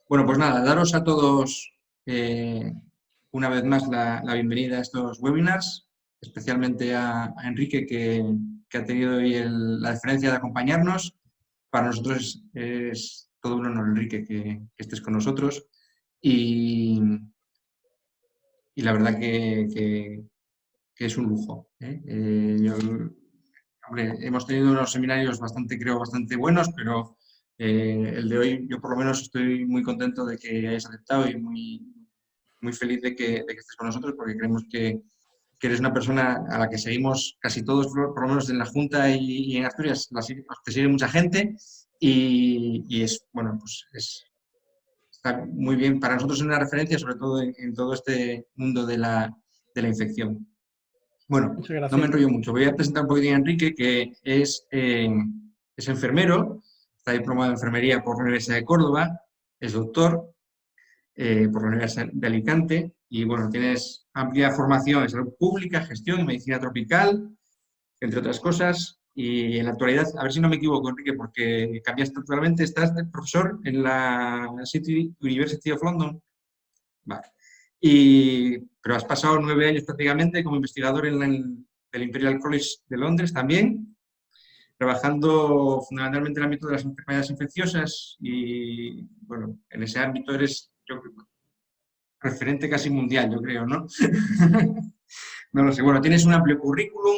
Bueno, pues nada, daros a todos una vez más la bienvenida a estos webinars, especialmente a Enrique que ha tenido hoy la deferencia de acompañarnos. Para nosotros es todo un honor, Enrique, que estés con nosotros y la verdad que es un lujo, ¿eh? Hombre, hemos tenido unos seminarios creo, bastante buenos, pero el de hoy yo por lo menos estoy muy contento de que hayas aceptado y muy feliz de que estés con nosotros porque creemos que eres una persona a la que seguimos casi todos, por lo menos en la Junta y en Asturias, te sigue mucha gente y es, bueno, pues está muy bien. Para nosotros es una referencia, sobre todo en todo este mundo de la infección. Bueno, Muchas no me gracias. enrollo mucho. Voy a presentar un poquitín a Enrique, que es enfermero, está diplomado en enfermería por la Universidad de Córdoba, es doctor por la Universidad de Alicante y, bueno, tienes amplia formación en salud pública, gestión y medicina tropical, entre otras cosas. Y en la actualidad, a ver si no me equivoco, Enrique, porque cambiaste totalmente, estás de profesor en la University of London. Vale. Pero has pasado 9 años prácticamente como investigador en el Imperial College de Londres también, trabajando fundamentalmente en el ámbito de las enfermedades infecciosas y, bueno, en ese ámbito eres referente casi mundial, yo creo, ¿no? No lo sé. Bueno, tienes un amplio currículum,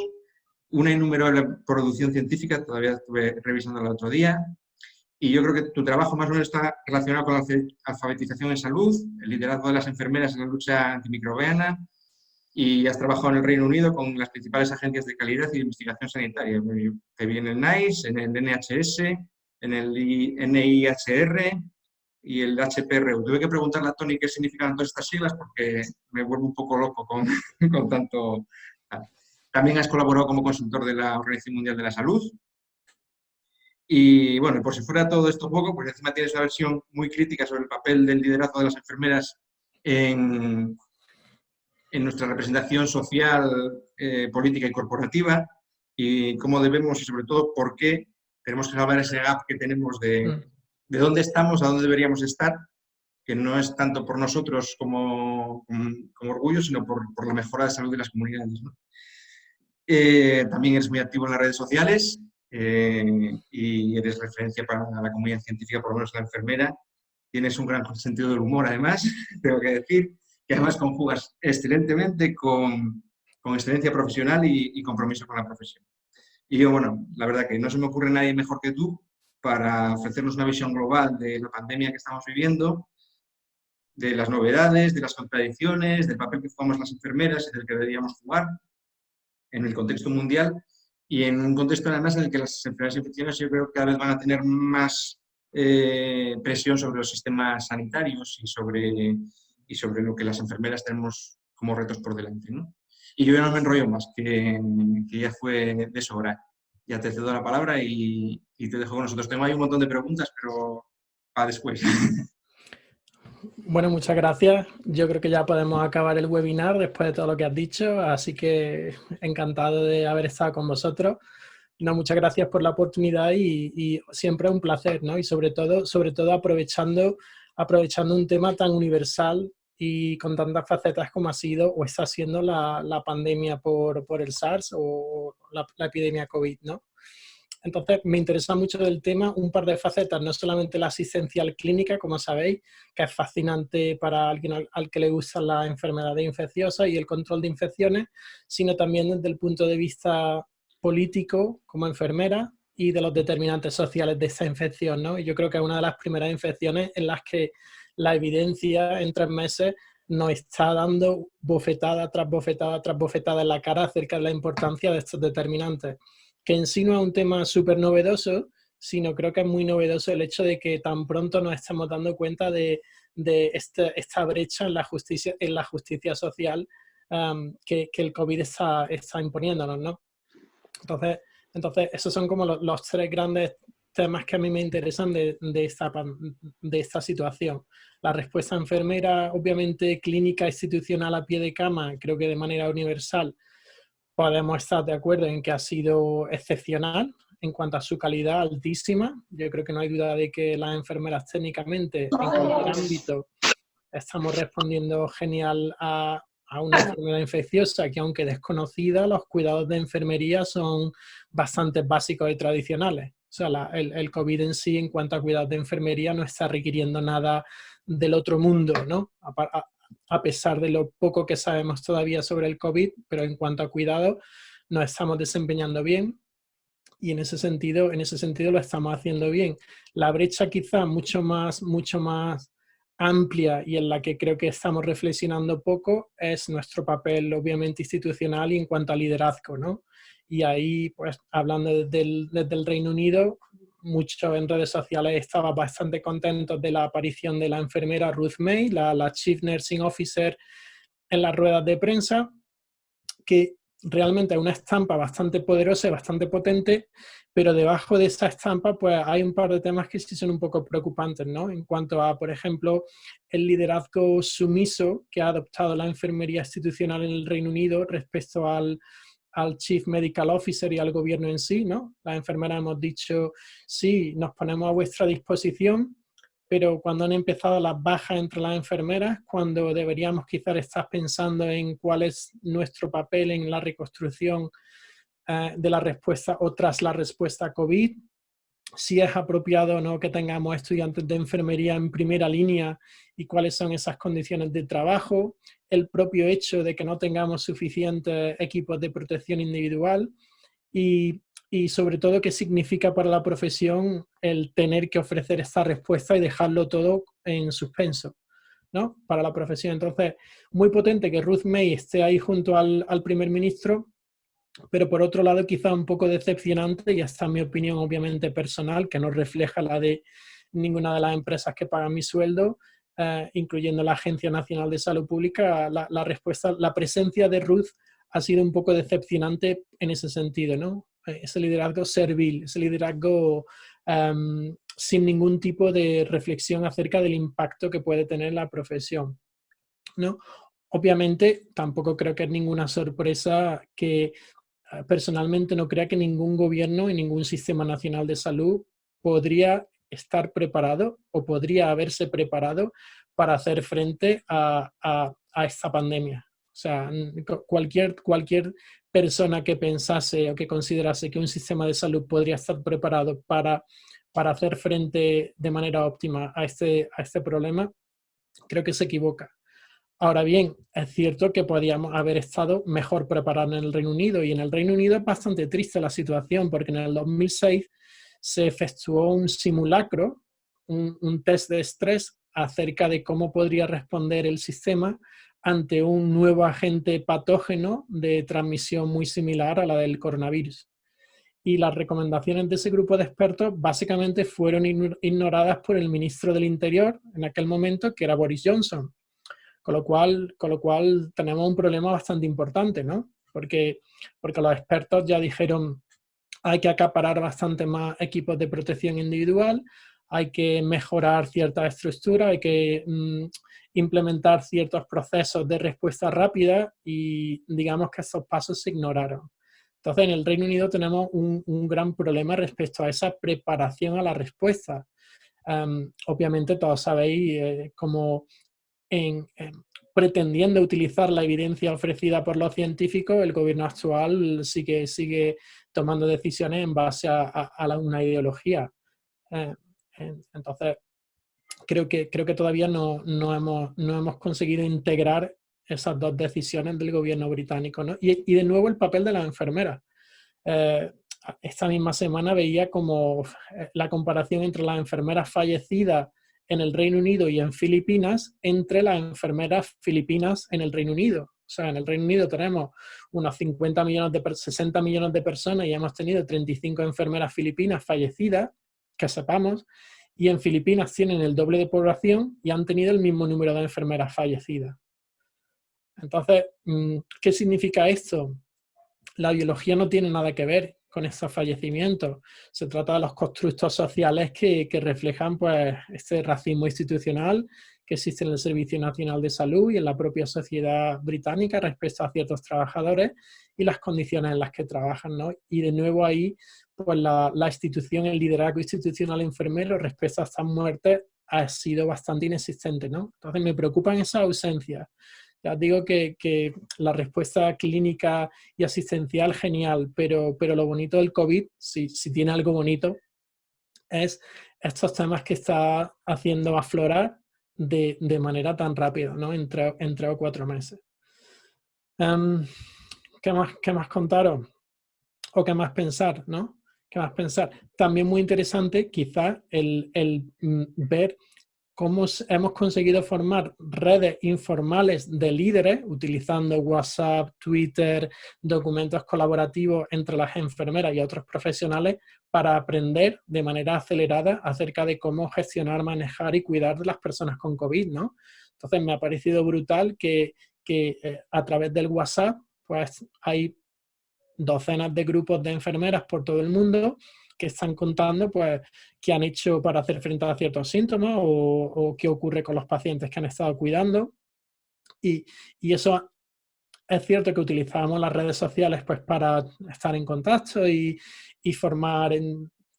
una innumerable producción científica, todavía estuve revisando el otro día, y yo creo que tu trabajo más o menos está relacionado con la alfabetización en salud, el liderazgo de las enfermeras en la lucha antimicrobiana, y has trabajado en el Reino Unido con las principales agencias de calidad y de investigación sanitaria. Te vi en el NICE, en el NHS, en el NIHR y el HPRU. Tuve que preguntarle a Tony qué significan todas estas siglas porque me vuelvo un poco loco con tanto. También has colaborado como consultor de la Organización Mundial de la Salud. Y bueno, por si fuera todo esto poco, pues encima tienes una versión muy crítica sobre el papel del liderazgo de las enfermeras en nuestra representación social, política y corporativa y cómo debemos y sobre todo por qué tenemos que salvar ese gap que tenemos de dónde estamos a dónde deberíamos estar, que no es tanto por nosotros como orgullo, sino por la mejora de salud de las comunidades, ¿no? También eres muy activo en las redes sociales y eres referencia para la comunidad científica, por lo menos la enfermera. Tienes un gran sentido del humor, además, tengo que decir, que además conjugas excelentemente con excelencia profesional y compromiso con la profesión. Y yo, bueno, la verdad que no se me ocurre nadie mejor que tú para ofrecernos una visión global de la pandemia que estamos viviendo, de las novedades, de las contradicciones, del papel que jugamos las enfermeras y del que deberíamos jugar en el contexto mundial y en un contexto además en el que las enfermedades infecciosas yo creo que cada vez van a tener más presión sobre los sistemas sanitarios y sobre lo que las enfermeras tenemos como retos por delante, ¿no? Y yo ya no me enrollo más, que ya fue de sobra. Ya te cedo la palabra y te dejo con nosotros. Tengo ahí un montón de preguntas, pero para después. Bueno, muchas gracias. Yo creo que ya podemos acabar el webinar después de todo lo que has dicho, así que encantado de haber estado con vosotros. No, muchas gracias por la oportunidad y siempre es un placer, ¿no? Y sobre todo aprovechando un tema tan universal y con tantas facetas como ha sido o está siendo la pandemia por el SARS o la epidemia COVID, ¿no? Entonces, me interesa mucho el tema, un par de facetas, no solamente la asistencial clínica, como sabéis, que es fascinante para alguien al que le gustan las enfermedades infecciosas y el control de infecciones, sino también desde el punto de vista político, como enfermera, y de los determinantes sociales de esta infección, ¿no? Y yo creo que es una de las primeras infecciones en las que la evidencia en 3 meses nos está dando bofetada tras bofetada tras bofetada en la cara acerca de la importancia de estos determinantes, que en sí no es un tema súper novedoso, sino creo que es muy novedoso el hecho de que tan pronto nos estamos dando cuenta de esta brecha en la justicia social que el COVID está imponiéndonos, ¿no? Entonces esos son como los 3 grandes temas que a mí me interesan de esta situación. La respuesta enfermera, obviamente clínica institucional a pie de cama, creo que de manera universal podemos estar de acuerdo en que ha sido excepcional en cuanto a su calidad, altísima. Yo creo que no hay duda de que las enfermeras técnicamente, en cualquier ámbito, estamos respondiendo genial a una enfermedad infecciosa que, aunque desconocida, los cuidados de enfermería son bastante básicos y tradicionales. O sea, el COVID en sí, en cuanto a cuidados de enfermería, no está requiriendo nada del otro mundo, ¿no? A pesar de lo poco que sabemos todavía sobre el COVID, pero en cuanto a cuidado, nos estamos desempeñando bien y en ese sentido lo estamos haciendo bien. La brecha quizá mucho más amplia y en la que creo que estamos reflexionando poco es nuestro papel, obviamente, institucional y en cuanto a liderazgo, ¿no? Y ahí, pues, hablando desde el Reino Unido, mucho en redes sociales estaba bastante contentos de la aparición de la enfermera Ruth May, la Chief Nursing Officer, en las ruedas de prensa, que realmente es una estampa bastante poderosa y bastante potente, pero debajo de esa estampa pues hay un par de temas que sí son un poco preocupantes, ¿no? En cuanto a, por ejemplo, el liderazgo sumiso que ha adoptado la enfermería institucional en el Reino Unido respecto al Chief Medical Officer y al gobierno en sí, ¿no? Las enfermeras hemos dicho, sí, nos ponemos a vuestra disposición, pero cuando han empezado las bajas entre las enfermeras, cuando deberíamos quizás estar pensando en cuál es nuestro papel en la reconstrucción de la respuesta o tras la respuesta COVID, si es apropiado o no que tengamos estudiantes de enfermería en primera línea y cuáles son esas condiciones de trabajo, el propio hecho de que no tengamos suficientes equipos de protección individual y sobre todo qué significa para la profesión el tener que ofrecer esta respuesta y dejarlo todo en suspenso, ¿no? Para la profesión. Entonces, muy potente que Ruth May esté ahí junto al primer ministro, pero por otro lado quizá un poco decepcionante, y hasta mi opinión obviamente personal, que no refleja la de ninguna de las empresas que pagan mi sueldo, incluyendo la Agencia Nacional de Salud Pública, la respuesta, la presencia de Ruth ha sido un poco decepcionante en ese sentido, ¿no? Ese liderazgo servil, ese liderazgo sin ningún tipo de reflexión acerca del impacto que puede tener la profesión, ¿no? Obviamente, tampoco creo que es ninguna sorpresa que personalmente no crea que ningún gobierno y ningún sistema nacional de salud podría estar preparado o podría haberse preparado para hacer frente a esta pandemia. O sea, cualquier persona que pensase o que considerase que un sistema de salud podría estar preparado para hacer frente de manera óptima a este problema, creo que se equivoca. Ahora bien, es cierto que podríamos haber estado mejor preparados en el Reino Unido, y en el Reino Unido es bastante triste la situación porque en el 2006 se efectuó un simulacro, un test de estrés acerca de cómo podría responder el sistema ante un nuevo agente patógeno de transmisión muy similar a la del coronavirus. Y las recomendaciones de ese grupo de expertos básicamente fueron ignoradas por el ministro del Interior en aquel momento, que era Boris Johnson. Con lo cual tenemos un problema bastante importante, ¿no? Porque los expertos ya dijeron hay que acaparar bastante más equipos de protección individual, hay que mejorar ciertas estructuras, hay que implementar ciertos procesos de respuesta rápida, y digamos que esos pasos se ignoraron. Entonces, en el Reino Unido tenemos un gran problema respecto a esa preparación a la respuesta. Obviamente todos sabéis cómo pretendiendo utilizar la evidencia ofrecida por los científicos, el gobierno actual sigue tomando decisiones en base a una ideología. Entonces, creo que todavía no hemos conseguido integrar esas dos decisiones del gobierno británico, ¿no? Y de nuevo el papel de las enfermeras. Esta misma semana veía como la comparación entre las enfermeras fallecidas en el Reino Unido y en Filipinas entre las enfermeras filipinas en el Reino Unido. O sea, en el Reino Unido tenemos unos 60 millones de personas y hemos tenido 35 enfermeras filipinas fallecidas, que sepamos, y en Filipinas tienen el doble de población y han tenido el mismo número de enfermeras fallecidas. Entonces, ¿qué significa esto? La biología no tiene nada que ver con estos fallecimientos. Se trata de los constructos sociales que reflejan pues, este racismo institucional que existe en el Servicio Nacional de Salud y en la propia sociedad británica respecto a ciertos trabajadores y las condiciones en las que trabajan, ¿no? Y de nuevo ahí, pues la institución, el liderazgo institucional enfermero respecto a estas muertes ha sido bastante inexistente, ¿no? Entonces me preocupan esas ausencias. Ya digo que la respuesta clínica y asistencial, genial, pero lo bonito del COVID, si tiene algo bonito, es estos temas que está haciendo aflorar de manera tan rápida, ¿no? En 3 o 4 meses. ¿Qué más contaros? O qué más pensar, ¿no? ¿Qué más pensar? También muy interesante quizás el ver cómo hemos conseguido formar redes informales de líderes utilizando WhatsApp, Twitter, documentos colaborativos entre las enfermeras y otros profesionales para aprender de manera acelerada acerca de cómo gestionar, manejar y cuidar de las personas con COVID, ¿no? Entonces me ha parecido brutal que a través del WhatsApp pues hay docenas de grupos de enfermeras por todo el mundo que están contando pues qué han hecho para hacer frente a ciertos síntomas o qué ocurre con los pacientes que han estado cuidando. Y eso es cierto que utilizábamos las redes sociales pues para estar en contacto y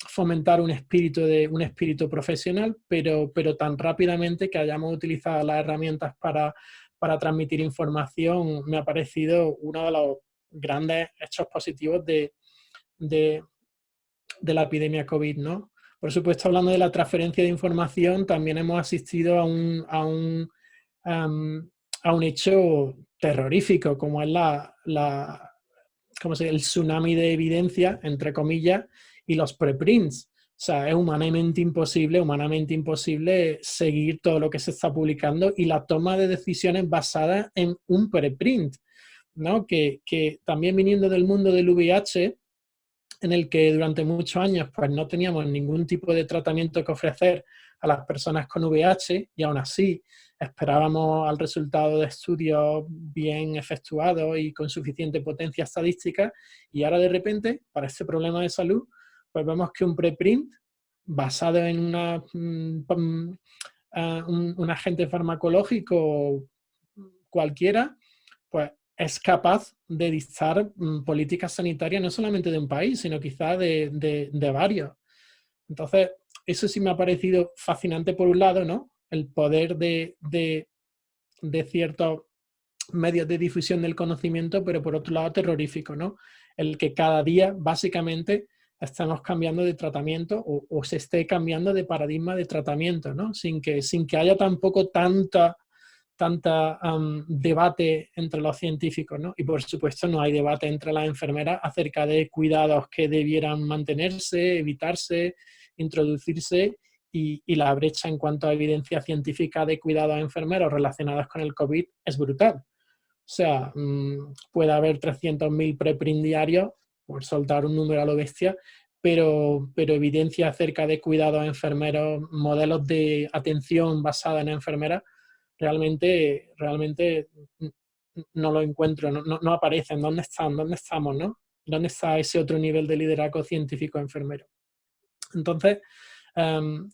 fomentar un espíritu profesional, pero tan rápidamente que hayamos utilizado las herramientas para transmitir información me ha parecido uno de los grandes hechos positivos de la epidemia COVID, ¿no? Por supuesto, hablando de la transferencia de información, también hemos asistido a un hecho terrorífico, como es el tsunami de evidencia, entre comillas, y los preprints. O sea, es humanamente imposible seguir todo lo que se está publicando y la toma de decisiones basada en un preprint, ¿no? Que también viniendo del mundo del VIH, en el que durante muchos años pues, no teníamos ningún tipo de tratamiento que ofrecer a las personas con VIH y aún así esperábamos al resultado de estudios bien efectuados y con suficiente potencia estadística, y ahora de repente, para este problema de salud, pues vemos que un preprint basado en un agente farmacológico cualquiera, pues es capaz de dictar políticas sanitarias no solamente de un país, sino quizás de varios. Entonces, eso sí me ha parecido fascinante por un lado, ¿no? El poder de ciertos medios de difusión del conocimiento, pero por otro lado terrorífico, ¿no? El que cada día, básicamente, estamos cambiando de tratamiento o se esté cambiando de paradigma de tratamiento, ¿no? Sin que haya tampoco tanta debate entre los científicos, ¿no? Y por supuesto no hay debate entre las enfermeras acerca de cuidados que debieran mantenerse, evitarse, introducirse, y la brecha en cuanto a evidencia científica de cuidados a enfermeros relacionados con el COVID es brutal. O sea, puede haber 300.000 preprint diarios, por soltar un número a lo bestia, pero evidencia acerca de cuidados a enfermeros, modelos de atención basada en enfermeras, realmente no lo encuentro, no aparecen. ¿Dónde están? ¿Dónde estamos, no? ¿Dónde está ese otro nivel de liderazgo científico enfermero? Entonces,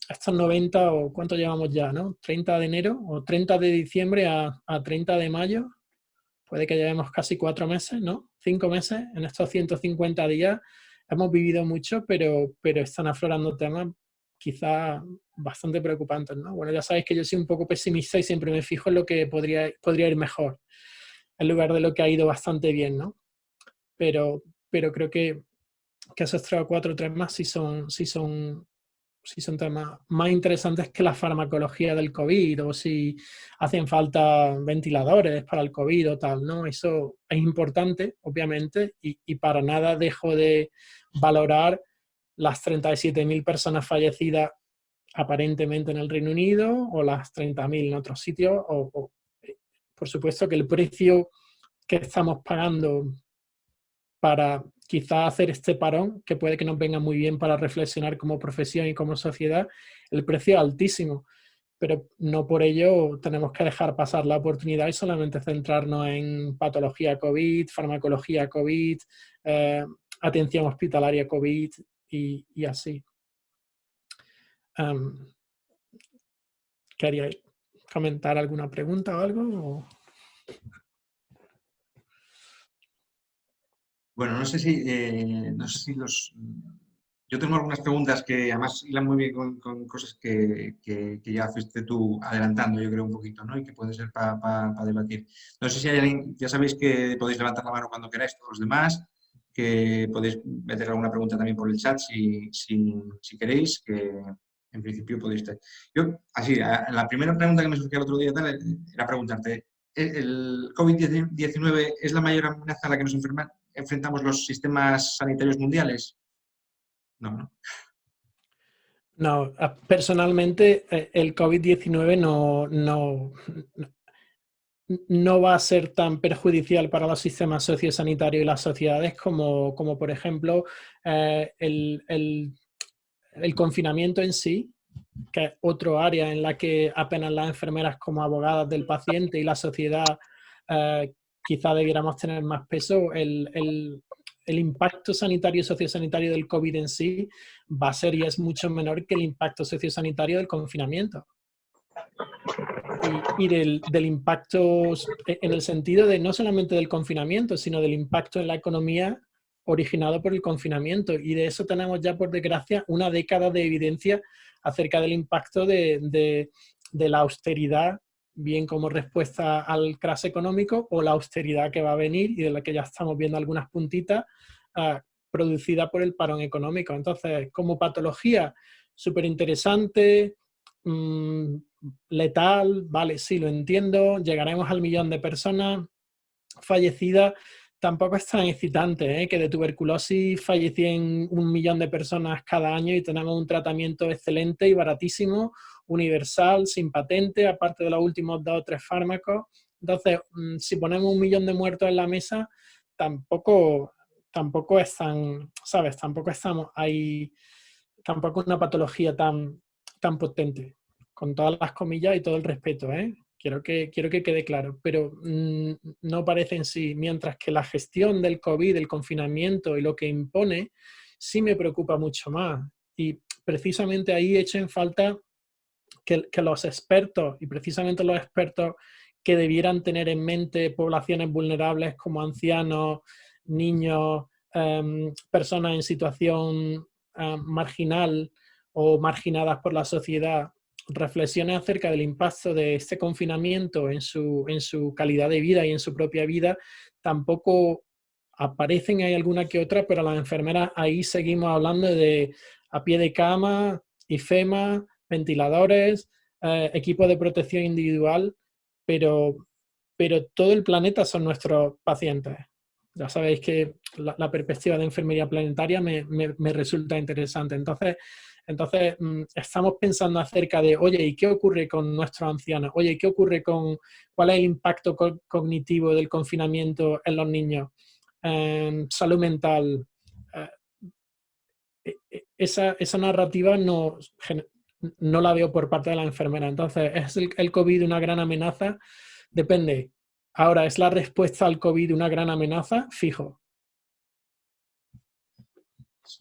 estos 90 o cuánto llevamos ya, ¿no? 30 de enero o 30 de diciembre a 30 de mayo, puede que llevemos casi 4 meses, ¿no? 5 meses, en estos 150 días hemos vivido mucho, pero están aflorando temas quizá bastante preocupantes, ¿no? Bueno, ya sabéis que yo soy un poco pesimista y siempre me fijo en lo que podría ir mejor, en lugar de lo que ha ido bastante bien, ¿no? Pero creo que esos 3 o 4 temas sí son temas más interesantes que la farmacología del COVID, o si hacen falta ventiladores para el COVID o tal, ¿no? Eso es importante, obviamente, y para nada dejo de valorar las 37.000 personas fallecidas aparentemente en el Reino Unido, o las 30.000 en otros sitios, por supuesto que el precio que estamos pagando para quizá hacer este parón, que puede que nos venga muy bien para reflexionar como profesión y como sociedad, el precio es altísimo, pero no por ello tenemos que dejar pasar la oportunidad y solamente centrarnos en patología COVID, farmacología COVID, atención hospitalaria COVID y así. ¿Queríais comentar alguna pregunta o algo? Bueno, no sé si yo tengo algunas preguntas que además hilan muy bien con cosas que ya fuiste tú adelantando, yo creo, un poquito, ¿no? Y que puede ser para debatir. No sé si hay alguien, ya sabéis que podéis levantar la mano cuando queráis, todos los demás, que podéis meter alguna pregunta también por el chat si queréis, que en principio podéis. Yo, así, la primera pregunta que me surgió el otro día era preguntarte, ¿el COVID-19 es la mayor amenaza a la que nos enfrentamos los sistemas sanitarios mundiales? No, ¿no? No, personalmente el COVID-19 no va a ser tan perjudicial para los sistemas sociosanitarios y las sociedades como por ejemplo, el confinamiento en sí, que es otro área en la que apenas las enfermeras como abogadas del paciente y la sociedad quizá debiéramos tener más peso. El impacto sanitario y sociosanitario del COVID en sí va a ser y es mucho menor que el impacto sociosanitario del confinamiento. Y del impacto en el sentido de no solamente del confinamiento, sino del impacto en la economía originado por el confinamiento. Y de eso tenemos ya, por desgracia, una década de evidencia acerca del impacto de la austeridad, bien como respuesta al crash económico, o la austeridad que va a venir y de la que ya estamos viendo algunas puntitas, producida por el parón económico. Entonces, como patología, súper interesante, letal, vale, sí, lo entiendo, llegaremos al 1.000.000 de personas fallecidas. Tampoco es tan excitante, que de tuberculosis fallecen 1.000.000 de personas cada año y tenemos un tratamiento excelente y baratísimo, universal, sin patente, aparte de los últimos 2 o 3 fármacos. Entonces, si ponemos 1.000.000 de muertos en la mesa, tampoco es tan, ¿sabes? Tampoco estamos ahí, tampoco es una patología tan potente, con todas las comillas y todo el respeto, ¿eh? Quiero que quede claro, pero no parece en sí, mientras que la gestión del COVID, el confinamiento y lo que impone, sí me preocupa mucho más. Y precisamente ahí echo en falta que los expertos, y precisamente los expertos que debieran tener en mente poblaciones vulnerables como ancianos, niños, personas en situación marginal o marginadas por la sociedad, reflexiones acerca del impacto de este confinamiento en su calidad de vida y en su propia vida, tampoco aparecen, hay alguna que otra, pero las enfermeras ahí seguimos hablando de a pie de cama, IFEMA, ventiladores, equipos de protección individual, pero todo el planeta son nuestros pacientes. Ya sabéis que la perspectiva de enfermería planetaria me resulta interesante. Entonces, estamos pensando acerca de, oye, ¿y qué ocurre con nuestros ancianos? Oye, ¿y qué ocurre cuál es el impacto cognitivo del confinamiento en los niños? Salud mental. Esa narrativa no la veo por parte de la enfermera. Entonces, ¿es el COVID una gran amenaza? Depende. Ahora, ¿es la respuesta al COVID una gran amenaza? Fijo.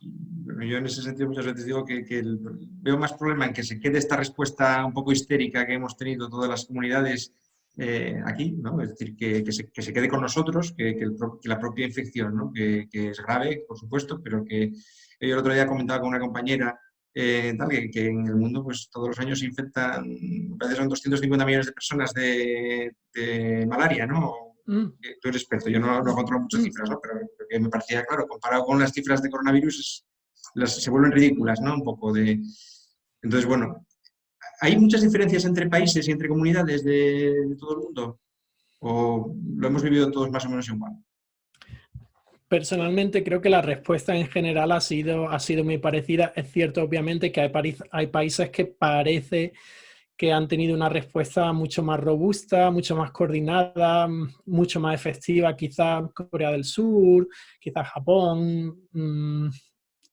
Bueno, yo en ese sentido muchas veces digo que veo más problema en que se quede esta respuesta un poco histérica que hemos tenido todas las comunidades aquí, ¿no? Es decir, que se quede con nosotros, que la propia infección, ¿no? Que es grave, por supuesto, pero que yo el otro día comentaba con una compañera que en el mundo pues todos los años se infectan, parece que son 250 millones de personas de malaria, ¿no? Tú eres experto, yo no controlo muchas cifras, ¿no? Pero que me parecía claro, comparado con las cifras de coronavirus, se vuelven ridículas, ¿no? Un poco de... Entonces, bueno, ¿hay muchas diferencias entre países y entre comunidades de todo el mundo? ¿O lo hemos vivido todos más o menos igual? Personalmente creo que la respuesta en general ha sido muy parecida. Es cierto, obviamente, que hay países que parece que han tenido una respuesta mucho más robusta, mucho más coordinada, mucho más efectiva, quizá Corea del Sur, quizá Japón,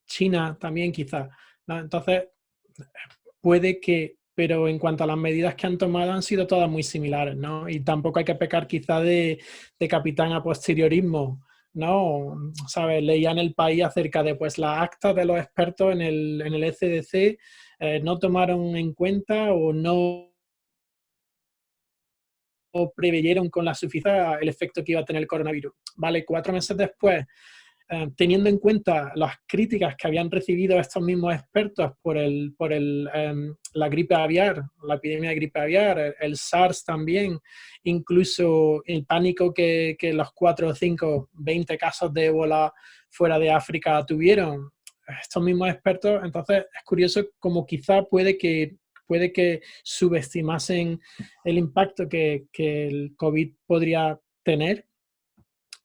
China también quizá, ¿no? Entonces, puede que, pero en cuanto a las medidas que han tomado han sido todas muy similares, ¿no? Y tampoco hay que pecar quizá de capitán a posteriorismo. ¿no? ¿Sabes? Leía en El País acerca de pues, las actas de los expertos en el ECDC, no tomaron en cuenta o no preveyeron con la suficiencia el efecto que iba a tener el coronavirus. Vale, 4 meses después, teniendo en cuenta las críticas que habían recibido estos mismos expertos por la gripe aviar, la epidemia de gripe aviar, el SARS también, incluso el pánico que los 4 o 5, 20 casos de ébola fuera de África tuvieron, estos mismos expertos, entonces es curioso como quizá puede que subestimasen el impacto que el COVID podría tener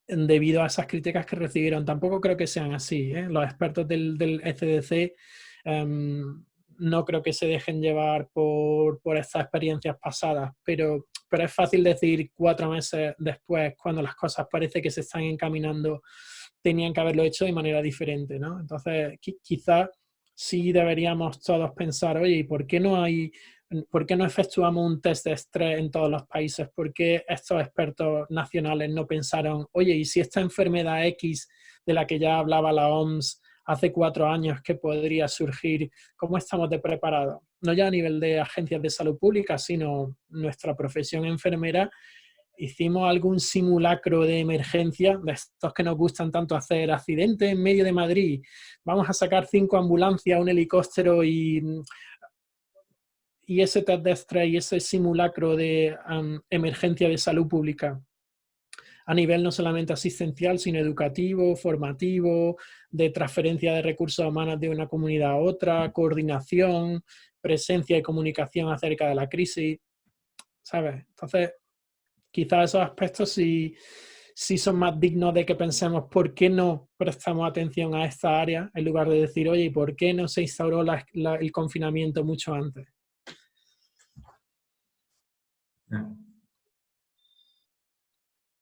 debido a esas críticas que recibieron. Tampoco creo que sean así, ¿eh? Los expertos del ECDC no creo que se dejen llevar por estas experiencias pasadas, pero es fácil decir 4 meses después, cuando las cosas parece que se están encaminando, tenían que haberlo hecho de manera diferente, ¿no? Entonces, quizás sí deberíamos todos pensar, oye, ¿y por qué no efectuamos un test de estrés en todos los países? ¿Por qué estos expertos nacionales no pensaron, oye, ¿y si esta enfermedad X de la que ya hablaba la OMS hace 4 años que podría surgir, cómo estamos de preparados? No ya a nivel de agencias de salud pública, sino nuestra profesión enfermera. Hicimos algún simulacro de emergencia, de estos que nos gustan tanto hacer, accidente en medio de Madrid, vamos a sacar 5 ambulancias, un helicóptero y ese test de estrés y ese simulacro de emergencia de salud pública a nivel no solamente asistencial, sino educativo, formativo, de transferencia de recursos humanos de una comunidad a otra, coordinación, presencia y comunicación acerca de la crisis, ¿sabes? Entonces, quizás esos aspectos sí son más dignos de que pensemos por qué no prestamos atención a esta área en lugar de decir, oye, ¿por qué no se instauró el confinamiento mucho antes?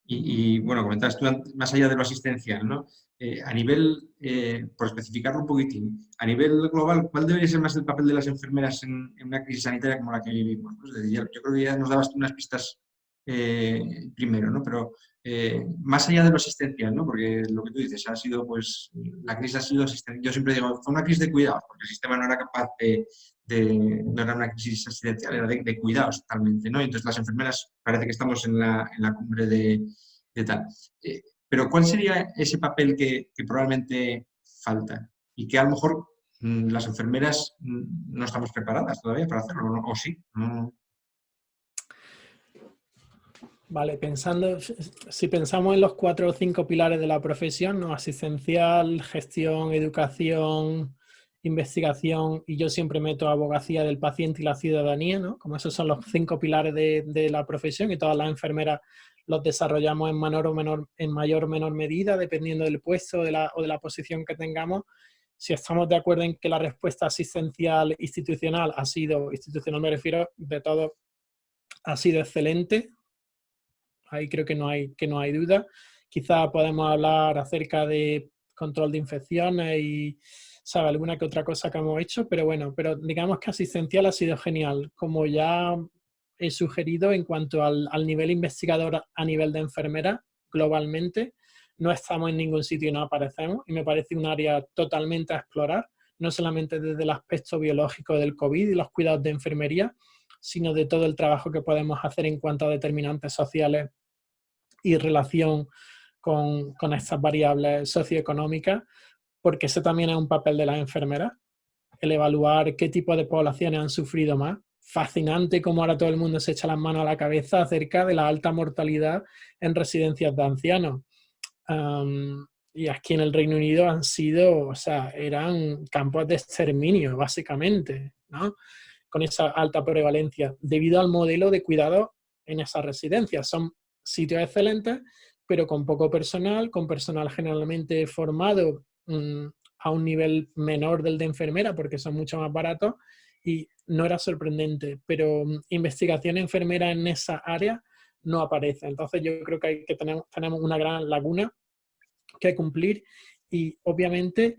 Y bueno, comentabas tú más allá de lo asistencial, ¿no? A nivel, por especificarlo un poquitín, a nivel global, ¿cuál debería ser más el papel de las enfermeras en una crisis sanitaria como la que vivimos? ¿No? Es decir, yo creo que ya nos dabas unas pistas primero, ¿no? Pero más allá de lo asistencial, ¿no? Porque lo que tú dices, ha sido, pues, la crisis ha sido asistencial. Yo siempre digo, fue una crisis de cuidados, porque el sistema no era capaz no era una crisis asistencial, era de cuidados totalmente, ¿no? Entonces las enfermeras parece que estamos en la cumbre de tal. Pero ¿cuál sería ese papel que probablemente falta? Y que a lo mejor las enfermeras no estamos preparadas todavía para hacerlo, ¿no? ¿O sí? No. Vale, si pensamos en los 4 o 5 pilares de la profesión, ¿no? Asistencial, gestión, educación, investigación, y yo siempre meto abogacía del paciente y la ciudadanía, ¿no? Como esos son los 5 pilares de la profesión, y todas las enfermeras los desarrollamos en mayor o menor medida, dependiendo del puesto o de la posición que tengamos. Si estamos de acuerdo en que la respuesta asistencial institucional institucional me refiero, de todo, ha sido excelente. Ahí creo que no hay duda. Quizá podemos hablar acerca de control de infecciones y, ¿sabe?, alguna que otra cosa que hemos hecho, pero bueno, pero digamos que asistencial ha sido genial. Como ya he sugerido, en cuanto al nivel investigador a nivel de enfermera, globalmente, no estamos en ningún sitio y no aparecemos, y me parece un área totalmente a explorar, no solamente desde el aspecto biológico del COVID y los cuidados de enfermería, sino de todo el trabajo que podemos hacer en cuanto a determinantes sociales y relación con estas variables socioeconómicas, porque ese también es un papel de las enfermeras, el evaluar qué tipo de poblaciones han sufrido más. Fascinante cómo ahora todo el mundo se echa las manos a la cabeza acerca de la alta mortalidad en residencias de ancianos. Y aquí en el Reino Unido eran campos de exterminio, básicamente, ¿no? Con esa alta prevalencia, debido al modelo de cuidado en esas residencias. Son sitios excelentes, pero con poco personal, con personal generalmente formado a un nivel menor del de enfermera, porque son mucho más baratos, y no era sorprendente, pero investigación enfermera en esa área no aparece. Entonces yo creo que tenemos una gran laguna que cumplir, y obviamente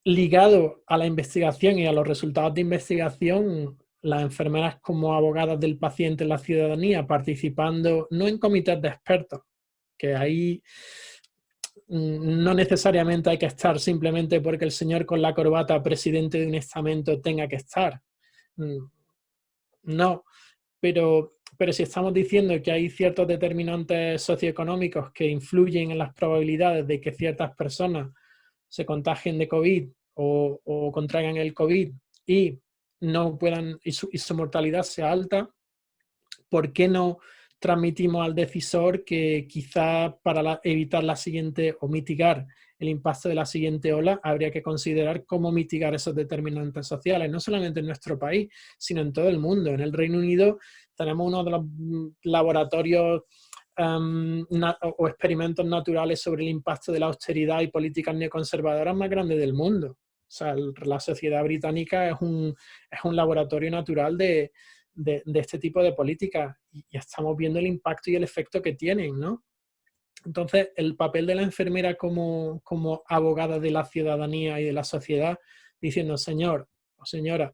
ligado a la investigación y a los resultados de investigación, las enfermeras como abogadas del paciente en la ciudadanía, participando no en comités de expertos, que ahí no necesariamente hay que estar simplemente porque el señor con la corbata, presidente de un estamento, tenga que estar. No, pero si estamos diciendo que hay ciertos determinantes socioeconómicos que influyen en las probabilidades de que ciertas personas se contagien de COVID o contraigan el COVID y no puedan, y su mortalidad sea alta, ¿por qué no transmitimos al decisor que quizá para evitar la siguiente o mitigar el impacto de la siguiente ola habría que considerar cómo mitigar esos determinantes sociales, no solamente en nuestro país, sino en todo el mundo? En el Reino Unido tenemos uno de los laboratorios o experimentos naturales sobre el impacto de la austeridad y políticas neoconservadoras más grandes del mundo. O sea, la sociedad británica es un laboratorio natural de este tipo de políticas y estamos viendo el impacto y el efecto que tienen, ¿no? Entonces, el papel de la enfermera como abogada de la ciudadanía y de la sociedad, diciendo, señor o señora,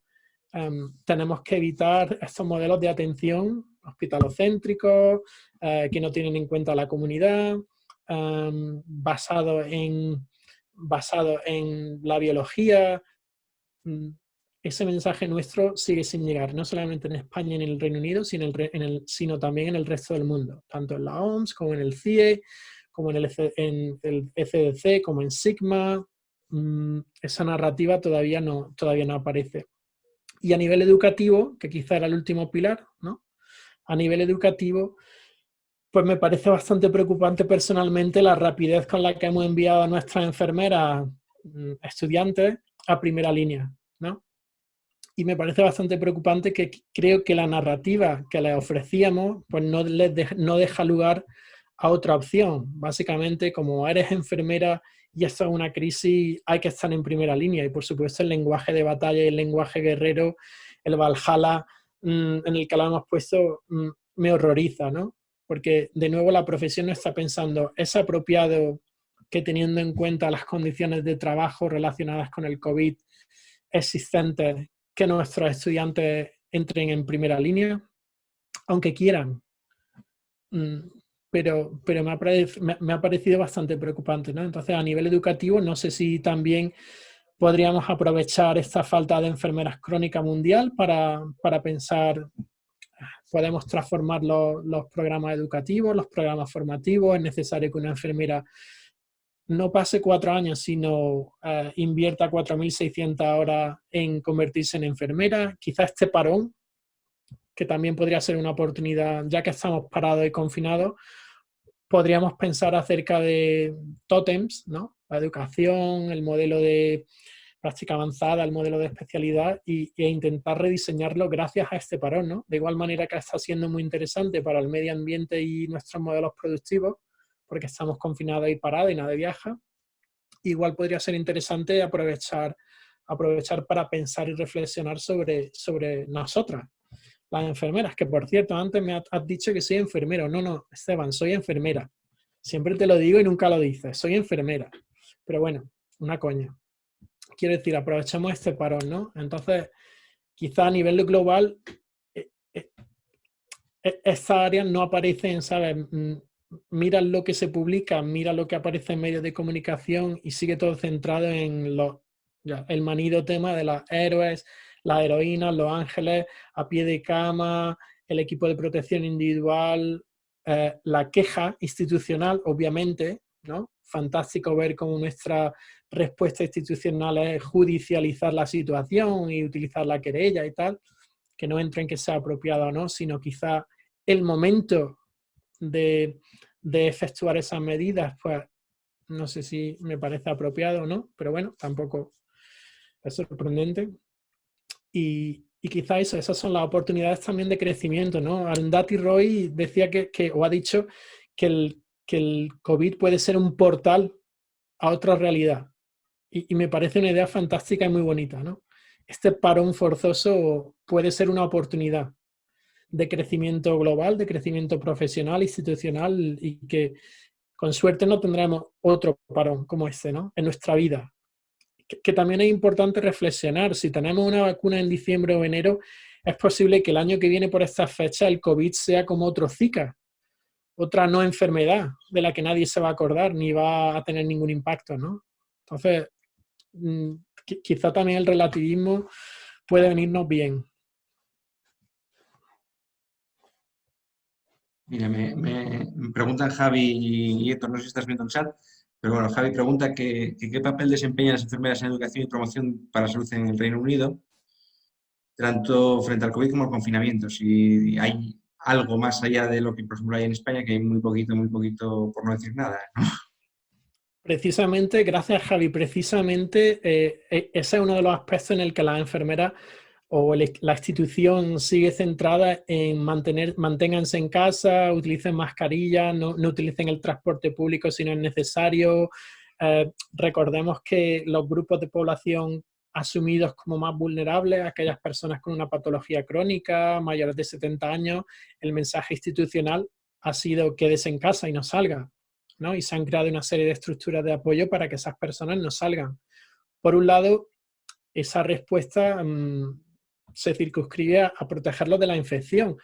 tenemos que evitar estos modelos de atención hospitalocéntricos, que no tienen en cuenta a la comunidad, basado en la biología. Ese mensaje nuestro sigue sin llegar, no solamente en España y en el Reino Unido, sino también en el resto del mundo, tanto en la OMS como en el CIE, como en el ECDC, como en Sigma. Esa narrativa todavía no aparece. Y a nivel educativo, que quizá era el último pilar, ¿no? A nivel educativo, pues me parece bastante preocupante personalmente la rapidez con la que hemos enviado a nuestras enfermeras estudiantes a primera línea, ¿no? Y me parece bastante preocupante que creo que la narrativa que les ofrecíamos pues no deja lugar a otra opción. Básicamente, como eres enfermera y esto es una crisis, hay que estar en primera línea. Y por supuesto el lenguaje de batalla y el lenguaje guerrero, el Valhalla en el que lo hemos puesto, me horroriza, ¿no? Porque de nuevo la profesión no está pensando, ¿es apropiado que teniendo en cuenta las condiciones de trabajo relacionadas con el COVID existentes, que nuestros estudiantes entren en primera línea, aunque quieran? Pero me ha parecido bastante preocupante, ¿no? Entonces, a nivel educativo, no sé si también podríamos aprovechar esta falta de enfermeras crónica mundial para pensar, podemos transformar los programas educativos, los programas formativos. Es necesario que una enfermera no pase 4 años, sino invierta 4.600 horas en convertirse en enfermera. Quizá este parón, que también podría ser una oportunidad, ya que estamos parados y confinados, podríamos pensar acerca de tótems, ¿no? La educación, el modelo de práctica avanzada, el modelo de especialidad e intentar rediseñarlo gracias a este parón, ¿no? De igual manera que está siendo muy interesante para el medio ambiente y nuestros modelos productivos, porque estamos confinados y parados y nadie viaja. Igual podría ser interesante aprovechar para pensar y reflexionar sobre nosotras, las enfermeras, que por cierto, antes me has dicho que soy enfermero. No, Esteban, soy enfermera. Siempre te lo digo y nunca lo dices, soy enfermera. Pero bueno, una coña. Quiero decir, aprovechemos este parón, ¿no? Entonces, quizá a nivel global, estas áreas no aparecen, ¿sabes? Mira lo que se publica, mira lo que aparece en medios de comunicación y sigue todo centrado en el manido tema de los héroes, las heroínas, los ángeles a pie de cama, el equipo de protección individual, la queja institucional, obviamente, ¿no? Fantástico ver cómo nuestra respuesta institucional es judicializar la situación y utilizar la querella y tal, que no entra en que sea apropiado o no, sino quizá el momento de efectuar esas medidas, pues no sé si me parece apropiado o no, pero bueno, tampoco es sorprendente. Y quizá esas son las oportunidades también de crecimiento, ¿no? Arundhati Roy decía o ha dicho que el COVID puede ser un portal a otra realidad. Y me parece una idea fantástica y muy bonita, ¿no? Este parón forzoso puede ser una oportunidad de crecimiento global, de crecimiento profesional, institucional, y que con suerte no tendremos otro parón como este, ¿no? En nuestra vida. Que también es importante reflexionar. Si tenemos una vacuna en diciembre o enero, es posible que el año que viene por estas fechas el COVID sea como otro Zika otra no enfermedad de la que nadie se va a acordar ni va a tener ningún impacto, ¿no? Entonces, quizá también el relativismo puede venirnos bien. Mira, me preguntan Javi y Héctor, no sé si estás viendo el chat, pero bueno, Javi pregunta que qué papel desempeñan las enfermeras en educación y promoción para la salud en el Reino Unido, tanto frente al COVID como al confinamiento. Si hay algo más allá de lo que, por ejemplo, hay en España, que hay muy poquito, por no decir nada, ¿no? Precisamente, gracias Javi, precisamente ese es uno de los aspectos en el que las enfermeras o la institución sigue centrada en manténganse en casa, utilicen mascarillas, no utilicen el transporte público si no es necesario. Recordemos que los grupos de población asumidos como más vulnerables, aquellas personas con una patología crónica, mayores de 70 años, el mensaje institucional ha sido quédese en casa y no salga, ¿no? Y se han creado una serie de estructuras de apoyo para que esas personas no salgan. Por un lado, esa respuesta se circunscribe a protegerlos de la infección.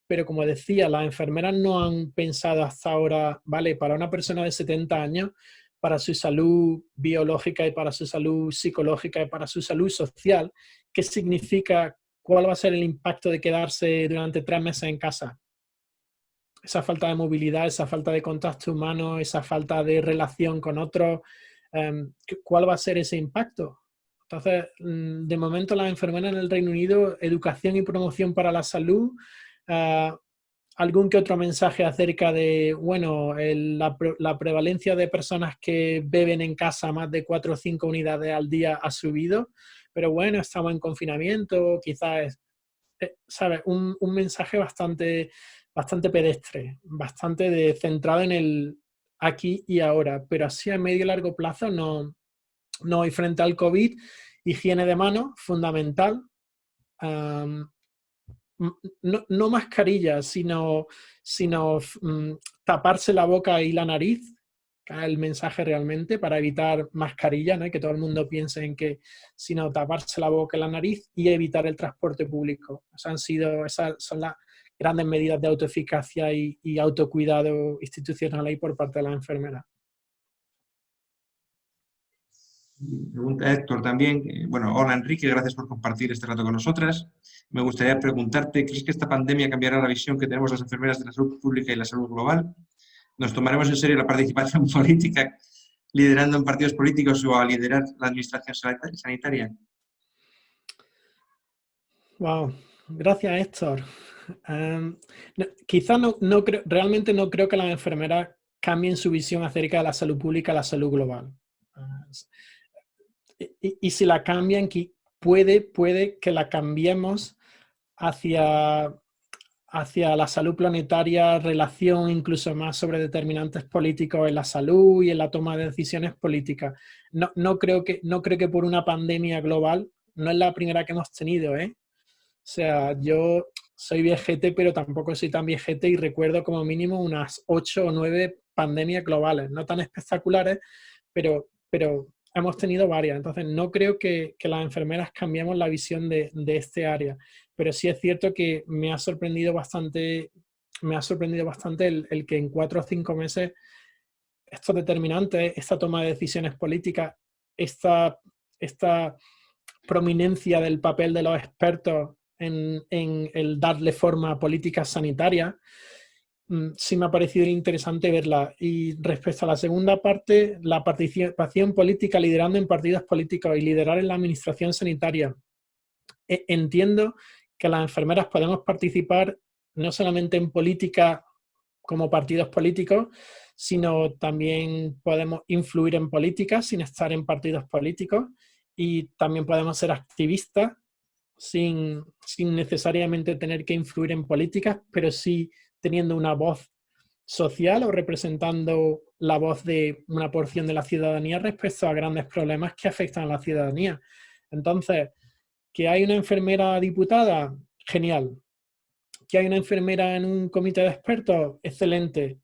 Pero como decía, las enfermeras no han pensado hasta ahora, vale, para una persona de 70 años, para su salud biológica y para su salud psicológica y para su salud social, ¿qué significa, cuál va a ser el impacto de quedarse durante 3 meses en casa? Esa falta de movilidad, esa falta de contacto humano, esa falta de relación con otros, ¿cuál va a ser ese impacto? Entonces, de momento las enfermeras en el Reino Unido, educación y promoción para la salud, algún que otro mensaje acerca de, bueno, la prevalencia de personas que beben en casa más de 4 o 5 unidades al día ha subido, pero bueno, estamos en confinamiento, quizás, ¿sabes? Un mensaje bastante pedestre, bastante centrado en el aquí y ahora, pero así a medio y largo plazo no. Y frente al COVID, higiene de manos, fundamental. No mascarilla, sino taparse la boca y la nariz, que es el mensaje realmente, para evitar mascarilla, ¿no? Y que todo el mundo piense en que, sino taparse la boca y la nariz y evitar el transporte público. Esas son las grandes medidas de autoeficacia y autocuidado institucional ahí por parte de las enfermeras. Pregunta Héctor también, bueno, hola Enrique, gracias por compartir este rato con nosotras. Me gustaría preguntarte, ¿crees que esta pandemia cambiará la visión que tenemos las enfermeras de la salud pública y la salud global? ¿Nos tomaremos en serio la participación política liderando en partidos políticos o a liderar la administración sanitaria? Wow, gracias Héctor. Quizá realmente no creo que las enfermeras cambien su visión acerca de la salud pública y la salud global. Y si la cambian, puede que la cambiemos hacia la salud planetaria, relación incluso más sobre determinantes políticos en la salud y en la toma de decisiones políticas. No creo que por una pandemia global, no es la primera que hemos tenido, ¿eh? O sea, yo soy viejete, pero tampoco soy tan viejete y recuerdo como mínimo unas 8 o 9 pandemias globales, no tan espectaculares, pero hemos tenido varias. Entonces, no creo que las enfermeras cambiemos la visión de este área, pero sí es cierto que me ha sorprendido bastante el que en 4 o 5 meses estos determinantes, esta toma de decisiones políticas, esta prominencia del papel de los expertos en el darle forma a políticas sanitarias, sí me ha parecido interesante verla. Y respecto a la segunda parte, la participación política liderando en partidos políticos y liderar en la administración sanitaria. Entiendo que las enfermeras podemos participar no solamente en política como partidos políticos, sino también podemos influir en política sin estar en partidos políticos y también podemos ser activistas sin necesariamente tener que influir en políticas, pero sí teniendo una voz social o representando la voz de una porción de la ciudadanía respecto a grandes problemas que afectan a la ciudadanía. Entonces, ¿que hay una enfermera diputada? Genial. ¿Que hay una enfermera en un comité de expertos? Excelente.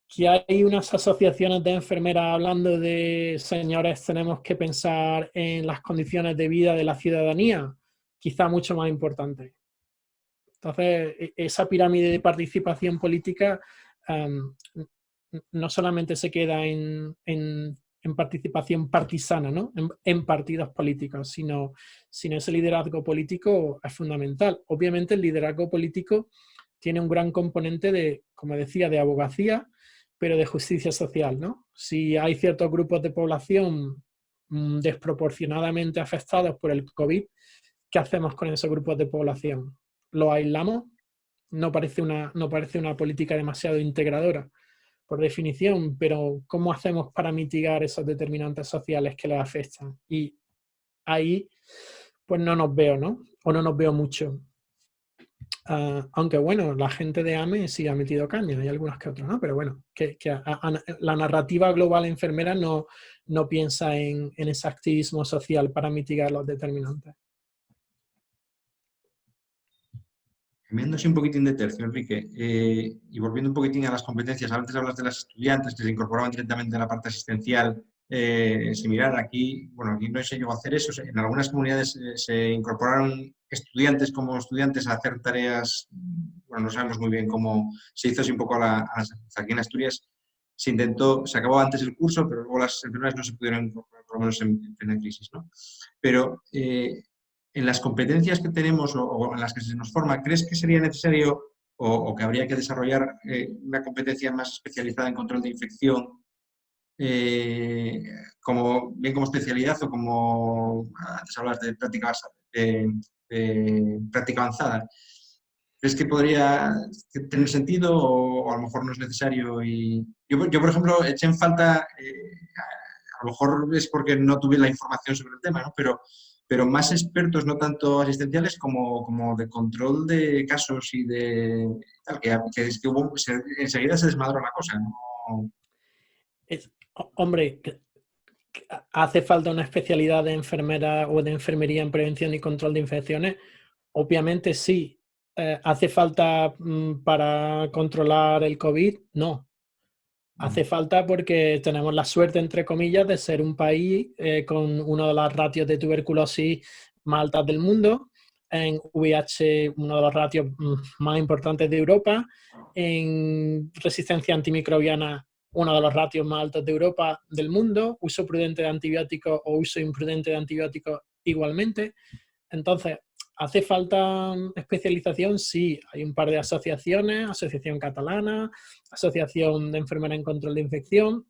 ¿Que hay unas asociaciones de enfermeras hablando de, señores, tenemos que pensar en las condiciones de vida de la ciudadanía? Quizá mucho más importante. Entonces, esa pirámide de participación política no solamente se queda en participación partisana, ¿no? en partidos políticos, sino ese liderazgo político es fundamental. Obviamente el liderazgo político tiene un gran componente de, como decía, de abogacía, pero de justicia social, ¿no? Si hay ciertos grupos de población desproporcionadamente afectados por el COVID, ¿qué hacemos con esos grupos de población? ¿Los aislamos? No parece una política demasiado integradora, por definición, pero ¿cómo hacemos para mitigar esos determinantes sociales que les afectan? Y ahí, pues no nos veo, ¿no? O no nos veo mucho. Aunque bueno, la gente de AME sí ha metido caña, hay algunos que otros, ¿no? Pero bueno, la narrativa global enfermera no piensa en ese activismo social para mitigar los determinantes. Cambiándose un poquitín de tercio, Enrique, y volviendo un poquitín a las competencias, antes hablas de las estudiantes que se incorporaban directamente a la parte asistencial similar. Aquí, bueno, aquí no se llegó a hacer eso. En algunas comunidades se incorporaron estudiantes como estudiantes a hacer tareas, bueno, no sabemos muy bien cómo se hizo así un poco aquí en Asturias. Se intentó, se acabó antes el curso, pero luego las enfermeras no se pudieron incorporar, por lo menos en plena crisis, ¿no? Pero en las competencias que tenemos o en las que se nos forma, ¿crees que sería necesario o que habría que desarrollar una competencia más especializada en control de infección, bien como especialidad o como antes hablas de práctica avanzada? ¿Crees que podría tener sentido o a lo mejor no es necesario? Y yo por ejemplo, eché en falta, a lo mejor es porque no tuve la información sobre el tema, ¿no? Pero más expertos, no tanto asistenciales, como de control de casos y de tal, que enseguida se desmadró la cosa, ¿no? Hombre, ¿hace falta una especialidad de enfermera o de enfermería en prevención y control de infecciones? Obviamente sí. ¿Hace falta para controlar el COVID? No. Hace falta porque tenemos la suerte, entre comillas, de ser un país con uno de los ratios de tuberculosis más altas del mundo, en VIH uno de los ratios más importantes de Europa, en resistencia antimicrobiana uno de los ratios más altos de Europa, del mundo, uso prudente de antibióticos o uso imprudente de antibióticos igualmente. Entonces, ¿hace falta especialización? Sí, hay un par de asociaciones, Asociación Catalana, Asociación de Enfermeras en Control de Infección.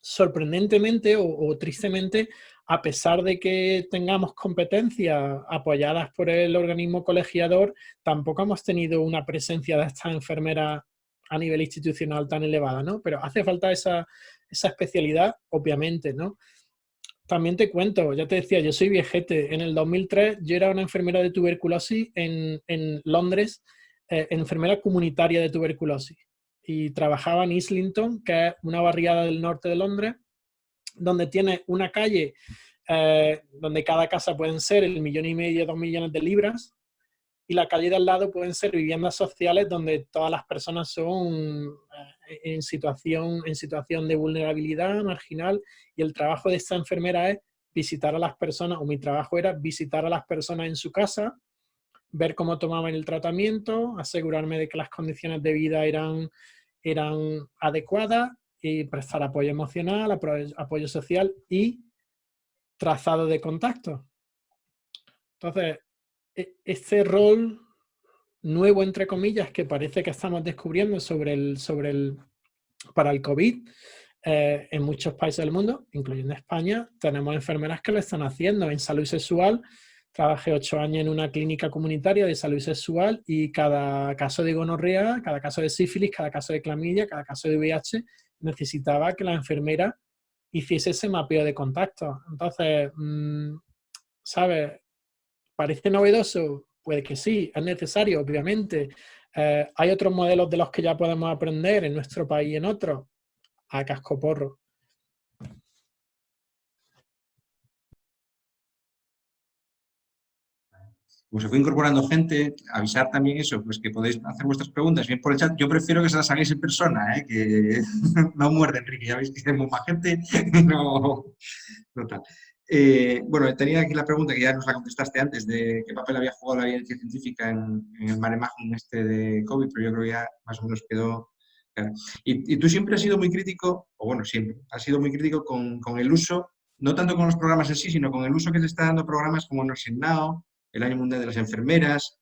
Sorprendentemente o tristemente, a pesar de que tengamos competencias apoyadas por el organismo colegiador, tampoco hemos tenido una presencia de estas enfermeras a nivel institucional tan elevada, ¿no? Pero hace falta esa especialidad, obviamente, ¿no? También te cuento, ya te decía, yo soy viejete. En el 2003 yo era una enfermera de tuberculosis en Londres, enfermera comunitaria de tuberculosis. Y trabajaba en Islington, que es una barriada del norte de Londres, donde tiene una calle donde cada casa pueden ser 1,5 millones, 2 millones de libras, y la calle de al lado pueden ser viviendas sociales donde todas las personas son en situación de vulnerabilidad marginal, y el trabajo de esta enfermera es visitar a las personas, o mi trabajo era visitar a las personas en su casa, ver cómo tomaban el tratamiento, asegurarme de que las condiciones de vida eran adecuadas y prestar apoyo emocional, apoyo social y trazado de contacto. Entonces, este rol nuevo, entre comillas, que parece que estamos descubriendo para el COVID, en muchos países del mundo, incluyendo España, tenemos enfermeras que lo están haciendo. En salud sexual, trabajé 8 años en una clínica comunitaria de salud sexual y cada caso de gonorrea, cada caso de sífilis, cada caso de clamidia, cada caso de VIH, necesitaba que la enfermera hiciese ese mapeo de contactos. Entonces, ¿sabes? ¿Parece novedoso? Puede que sí, es necesario, obviamente. ¿Hay otros modelos de los que ya podemos aprender en nuestro país y en otros? A cascoporro. Como se fue incorporando gente, avisar también eso, pues que podéis hacer vuestras preguntas bien por el chat. Yo prefiero que se las hagáis en persona, que no muerde, Enrique, ya veis que tenemos más gente, no tal. Bueno, tenía aquí la pregunta que ya nos la contestaste antes, de qué papel había jugado la evidencia científica en el mare magnum de COVID, pero yo creo que ya más o menos quedó Claro. Y tú siempre has sido muy crítico, o bueno, siempre, has sido muy crítico con el uso, no tanto con los programas en sí, sino con el uso que se está dando a programas como Nursing Now, el Año Mundial de las Enfermeras,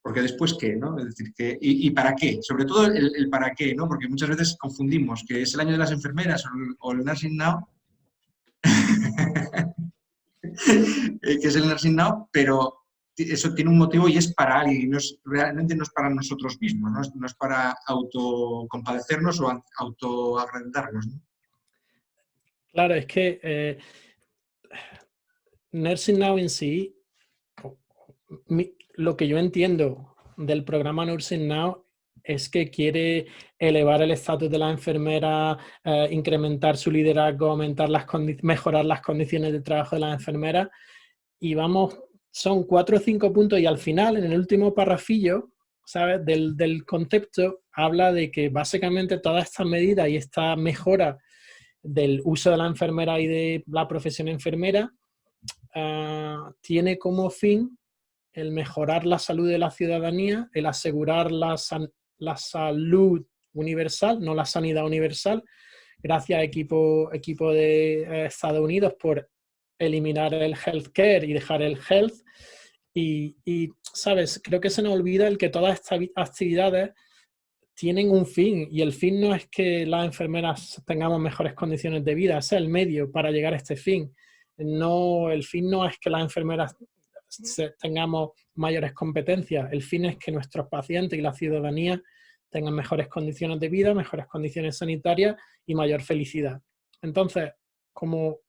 porque después qué, ¿no? Es decir, y para qué, sobre todo el para qué, ¿no? Porque muchas veces confundimos que es el Año de las Enfermeras o el Nursing Now, que es el Nursing Now, pero eso tiene un motivo y es para alguien, y realmente no es para nosotros mismos, no es para autocompadecernos o autoagrandarnos, ¿no? Claro, es que Nursing Now en sí, lo que yo entiendo del programa Nursing Now es que quiere elevar el estatus de la enfermera, incrementar su liderazgo, mejorar las condiciones de trabajo de las enfermeras. Y vamos, son 4 o 5 puntos y al final, en el último parrafillo, ¿sabes? Del concepto, habla de que básicamente todas estas medidas y esta mejora del uso de la enfermera y de la profesión enfermera tiene como fin el mejorar la salud de la ciudadanía, el asegurar la salud universal, no la sanidad universal, gracias a equipo de Estados Unidos por eliminar el healthcare y dejar el health. Y, ¿sabes? Creo que se nos olvida el que todas estas actividades tienen un fin, y el fin no es que las enfermeras tengamos mejores condiciones de vida, es el medio para llegar a este fin. No, el fin no es que las enfermeras tengamos mayores competencias, el fin es que nuestros pacientes y la ciudadanía tengan mejores condiciones de vida, mejores condiciones sanitarias y mayor felicidad. Entonces, como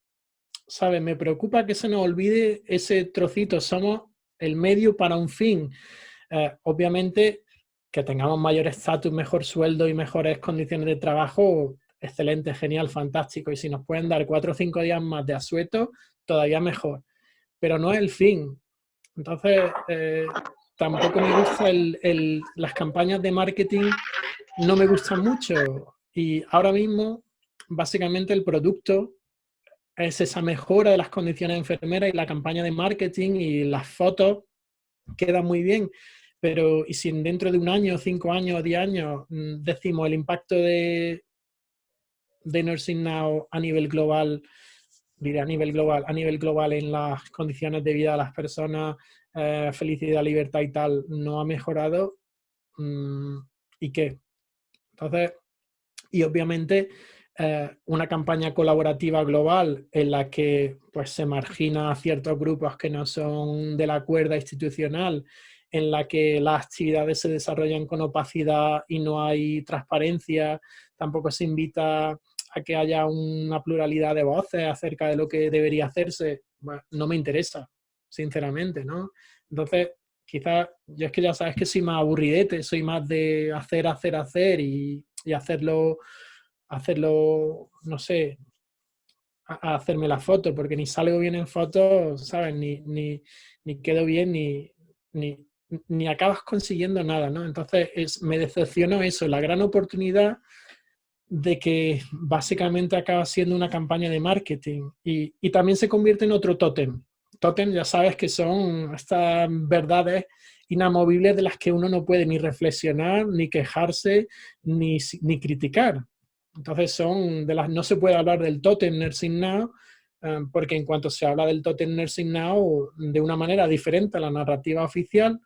¿sabes? Me preocupa que se nos olvide ese trocito, somos el medio para un fin. Obviamente, que tengamos mayor estatus, mejor sueldo y mejores condiciones de trabajo, excelente, genial, fantástico. Y si nos pueden dar 4 o 5 días más de asueto, todavía mejor. Pero no es el fin. Entonces, tampoco me gustan las campañas de marketing, no me gustan mucho. Y ahora mismo, básicamente, el producto es esa mejora de las condiciones enfermeras, y la campaña de marketing y las fotos quedan muy bien. Pero y si dentro de 1 año, 5 años, 10 años decimos el impacto de Nursing Now a nivel global, diré a nivel global en las condiciones de vida de las personas, felicidad, libertad y tal, no ha mejorado, ¿y qué? Entonces, y obviamente una campaña colaborativa global en la que pues, se margina a ciertos grupos que no son de la cuerda institucional, en la que las actividades se desarrollan con opacidad y no hay transparencia, tampoco se invita a que haya una pluralidad de voces acerca de lo que debería hacerse, bueno, no me interesa, sinceramente, ¿no? Entonces, quizás, yo es que ya sabes que soy más aburridete, soy más de hacer y hacerlo, no sé, a hacerme la foto, porque ni salgo bien en fotos, ¿sabes? Ni quedo bien, ni acabas consiguiendo nada, ¿no? Entonces me decepcionó eso, la gran oportunidad de que básicamente acaba siendo una campaña de marketing y también se convierte en otro tótem. Tótem, ya sabes que son estas verdades inamovibles de las que uno no puede ni reflexionar, ni quejarse, ni criticar. Entonces son de las, no se puede hablar del Totem Nursing Now, porque en cuanto se habla del Totem Nursing Now de una manera diferente a la narrativa oficial,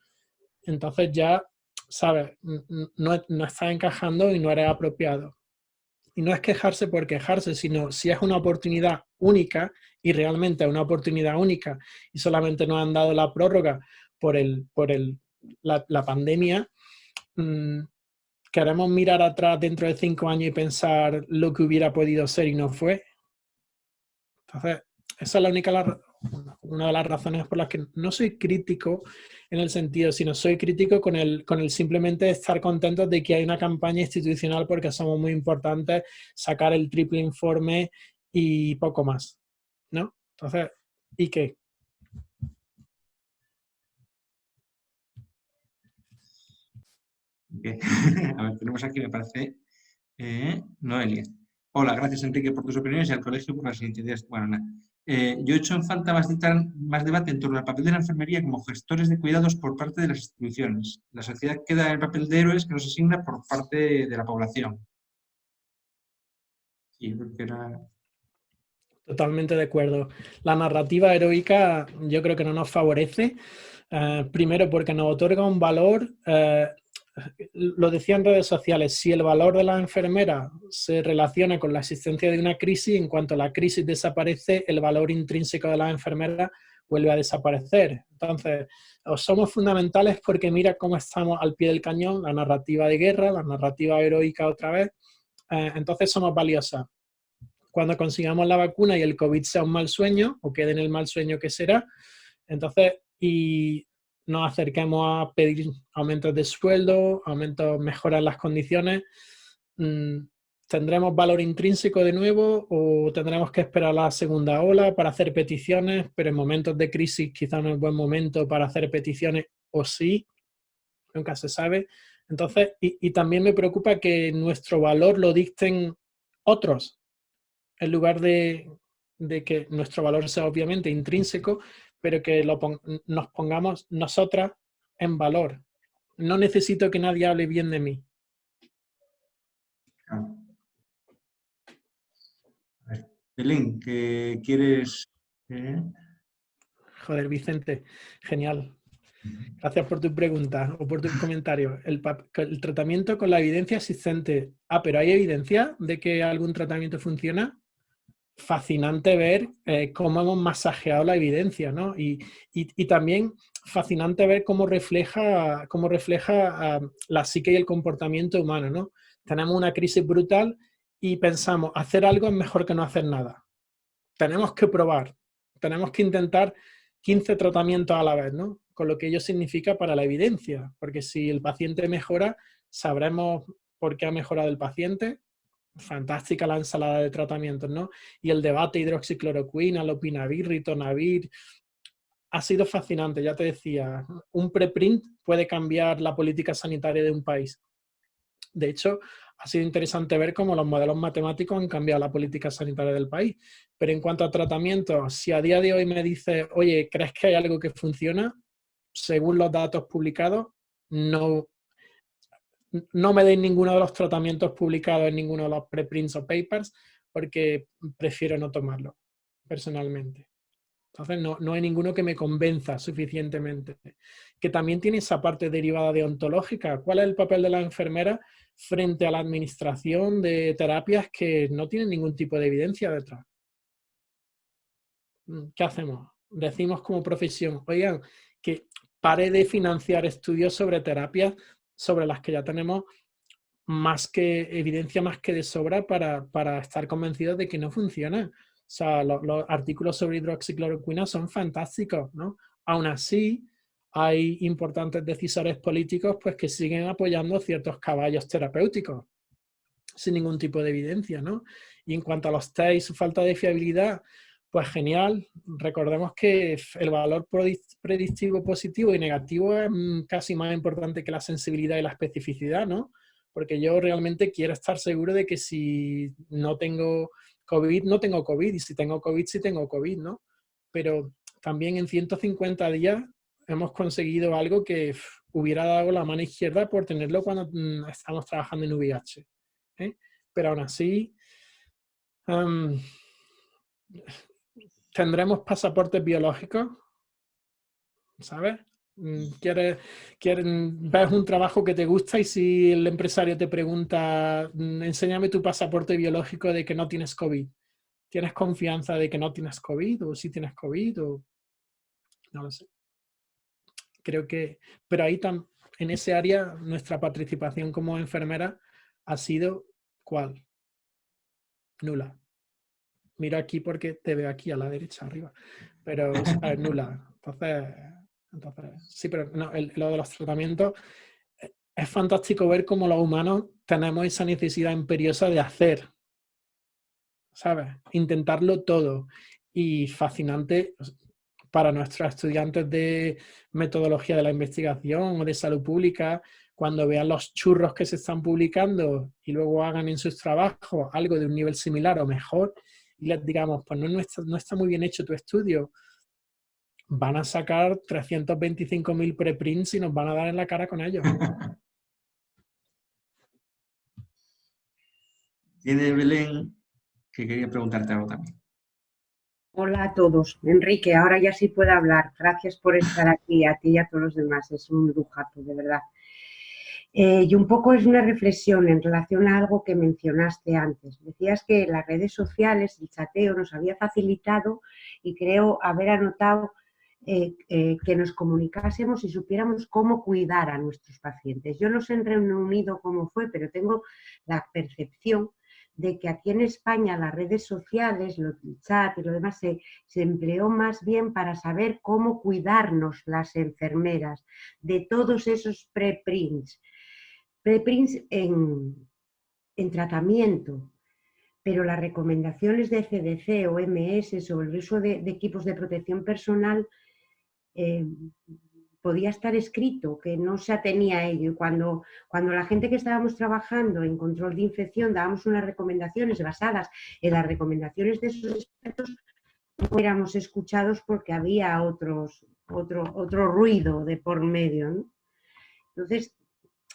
entonces ya, ¿sabes? No está encajando y no eres apropiado. Y no es quejarse por quejarse, sino si es una oportunidad única, y realmente es una oportunidad única, y solamente nos han dado la prórroga por la pandemia, queremos mirar atrás dentro de 5 años y pensar lo que hubiera podido ser y no fue. Entonces, esa es una de las razones por las que no soy crítico en el sentido, sino soy crítico con el simplemente estar contentos de que hay una campaña institucional porque somos muy importantes, sacar el triple informe y poco más, ¿no? Entonces, ¿y qué? A ver, tenemos aquí, me parece, Noelia. Hola, gracias Enrique por tus opiniones y al colegio por las iniciativas. Bueno, nada. yo he hecho en falta más debate en torno al papel de la enfermería como gestores de cuidados por parte de las instituciones. La sociedad queda en el papel de héroes que nos asigna por parte de la población. Sí, creo que era... Totalmente de acuerdo. La narrativa heroica yo creo que no nos favorece. Primero porque nos otorga un valor, lo decía en redes sociales, si el valor de la enfermera se relaciona con la existencia de una crisis, en cuanto la crisis desaparece, el valor intrínseco de la enfermera vuelve a desaparecer. Entonces, somos fundamentales porque mira cómo estamos al pie del cañón, la narrativa de guerra, la narrativa heroica otra vez, entonces somos valiosas. Cuando consigamos la vacuna y el COVID sea un mal sueño, o quede en el mal sueño que será, entonces, y nos acerquemos a pedir aumentos de sueldo, aumentos, mejorar las condiciones, ¿tendremos valor intrínseco de nuevo o tendremos que esperar a la segunda ola para hacer peticiones? Pero en momentos de crisis quizá no es buen momento para hacer peticiones, o sí, nunca se sabe. Entonces, y también me preocupa que nuestro valor lo dicten otros, en lugar de que nuestro valor sea obviamente intrínseco, pero que nos pongamos nosotras en valor. No necesito que nadie hable bien de mí. Ah. Belén, ¿qué quieres? Joder, Vicente, genial. Gracias por tu pregunta o por tus comentarios. El tratamiento con la evidencia existente. Pero ¿hay evidencia de que algún tratamiento funciona? Fascinante ver cómo hemos masajeado la evidencia, ¿no? Y también fascinante ver cómo refleja la psique y el comportamiento humano, ¿no? Tenemos una crisis brutal y pensamos, hacer algo es mejor que no hacer nada. Tenemos que probar, tenemos que intentar 15 tratamientos a la vez, ¿no? Con lo que ello significa para la evidencia, porque si el paciente mejora, sabremos por qué ha mejorado el paciente. Fantástica la ensalada de tratamientos, ¿no? Y el debate hidroxicloroquina, lopinavir, ritonavir, ha sido fascinante, ya te decía. Un preprint puede cambiar la política sanitaria de un país. De hecho, ha sido interesante ver cómo los modelos matemáticos han cambiado la política sanitaria del país. Pero en cuanto a tratamientos, si a día de hoy me dices, oye, ¿crees que hay algo que funciona? Según los datos publicados, no me deis ninguno de los tratamientos publicados en ninguno de los preprints o papers porque prefiero no tomarlo personalmente. Entonces no hay ninguno que me convenza suficientemente. Que también tiene esa parte derivada de ontológica. ¿Cuál es el papel de la enfermera frente a la administración de terapias que no tienen ningún tipo de evidencia detrás? ¿Qué hacemos? Decimos como profesión, oigan, que pare de financiar estudios sobre terapias sobre las que ya tenemos evidencia más que de sobra para estar convencidos de que no funciona. O sea, los artículos sobre hidroxicloroquina son fantásticos, ¿no? Aún así, hay importantes decisores políticos pues, que siguen apoyando ciertos caballos terapéuticos sin ningún tipo de evidencia, ¿no? Y en cuanto a los test y su falta de fiabilidad, pues genial. Recordemos que el valor predictivo positivo y negativo es casi más importante que la sensibilidad y la especificidad, ¿no? Porque yo realmente quiero estar seguro de que si no tengo COVID, no tengo COVID, y si tengo COVID, sí tengo COVID, ¿no? Pero también en 150 días hemos conseguido algo que hubiera dado la mano izquierda por tenerlo cuando estamos trabajando en VIH. Pero aún así, tendremos pasaportes biológicos, ¿sabes? Ves un trabajo que te gusta y si el empresario te pregunta, enséñame tu pasaporte biológico de que no tienes COVID. ¿Tienes confianza de que no tienes COVID o si tienes COVID? O no lo sé. Creo que, pero ahí en ese área nuestra participación como enfermera ha sido ¿cuál? Nula. Miro aquí porque te veo aquí a la derecha arriba, pero es nula. Entonces, sí, pero no, lo de los tratamientos, es fantástico ver cómo los humanos tenemos esa necesidad imperiosa de hacer, ¿sabes? Intentarlo todo. Y fascinante para nuestros estudiantes de metodología de la investigación o de salud pública, cuando vean los churros que se están publicando y luego hagan en sus trabajos algo de un nivel similar o mejor, y les digamos, pues no está muy bien hecho tu estudio, van a sacar 325.000 preprints y nos van a dar en la cara con ellos. Tiene Belén que quería preguntarte algo también. Hola a todos. Enrique, ahora ya sí puedo hablar. Gracias por estar aquí, a ti y a todos los demás. Es un lujazo, de verdad. Y un poco es una reflexión en relación a algo que mencionaste antes. Decías que las redes sociales, el chateo, nos había facilitado y creo haber anotado que nos comunicásemos y supiéramos cómo cuidar a nuestros pacientes. Yo no sé en Reino Unido cómo fue, pero tengo la percepción de que aquí en España las redes sociales, el chat y lo demás se empleó más bien para saber cómo cuidarnos las enfermeras de todos esos preprints en tratamiento, pero las recomendaciones de CDC o OMS sobre el uso de equipos de protección personal podía estar escrito, que no se atenía a ello. Y cuando la gente que estábamos trabajando en control de infección dábamos unas recomendaciones basadas en las recomendaciones de esos expertos, no éramos escuchados porque había otro ruido de por medio, ¿no? Entonces,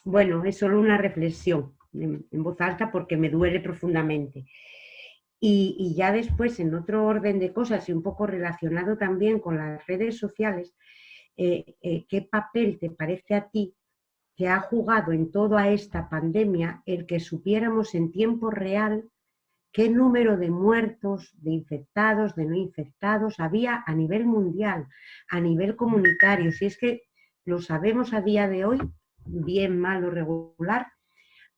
bueno, es solo una reflexión en voz alta porque me duele profundamente. Y ya después, en otro orden de cosas y un poco relacionado también con las redes sociales, ¿qué papel te parece a ti que ha jugado en toda esta pandemia el que supiéramos en tiempo real qué número de muertos, de infectados, de no infectados había a nivel mundial, a nivel comunitario? Si es que lo sabemos a día de hoy, bien, mal o regular,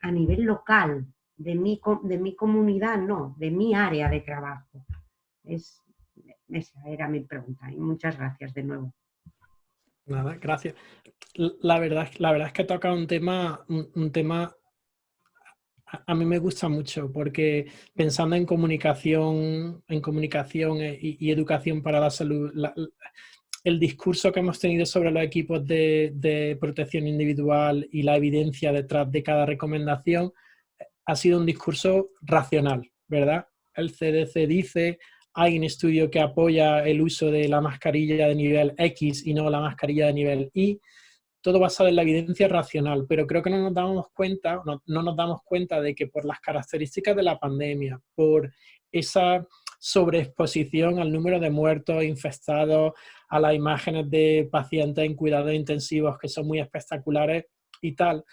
a nivel local, de mi comunidad, no, de mi área de trabajo. Esa era mi pregunta y muchas gracias de nuevo. Nada, gracias. La verdad es que toca un tema a mí me gusta mucho, porque pensando en comunicación y educación para la salud, el discurso que hemos tenido sobre los equipos de protección individual y la evidencia detrás de cada recomendación ha sido un discurso racional, ¿verdad? El CDC dice, hay un estudio que apoya el uso de la mascarilla de nivel X y no la mascarilla de nivel Y, todo basado en la evidencia racional, pero creo que no nos damos cuenta de que por las características de la pandemia, por esa sobreexposición al número de muertos, infectados, a las imágenes de pacientes en cuidados intensivos que son muy espectaculares y tal,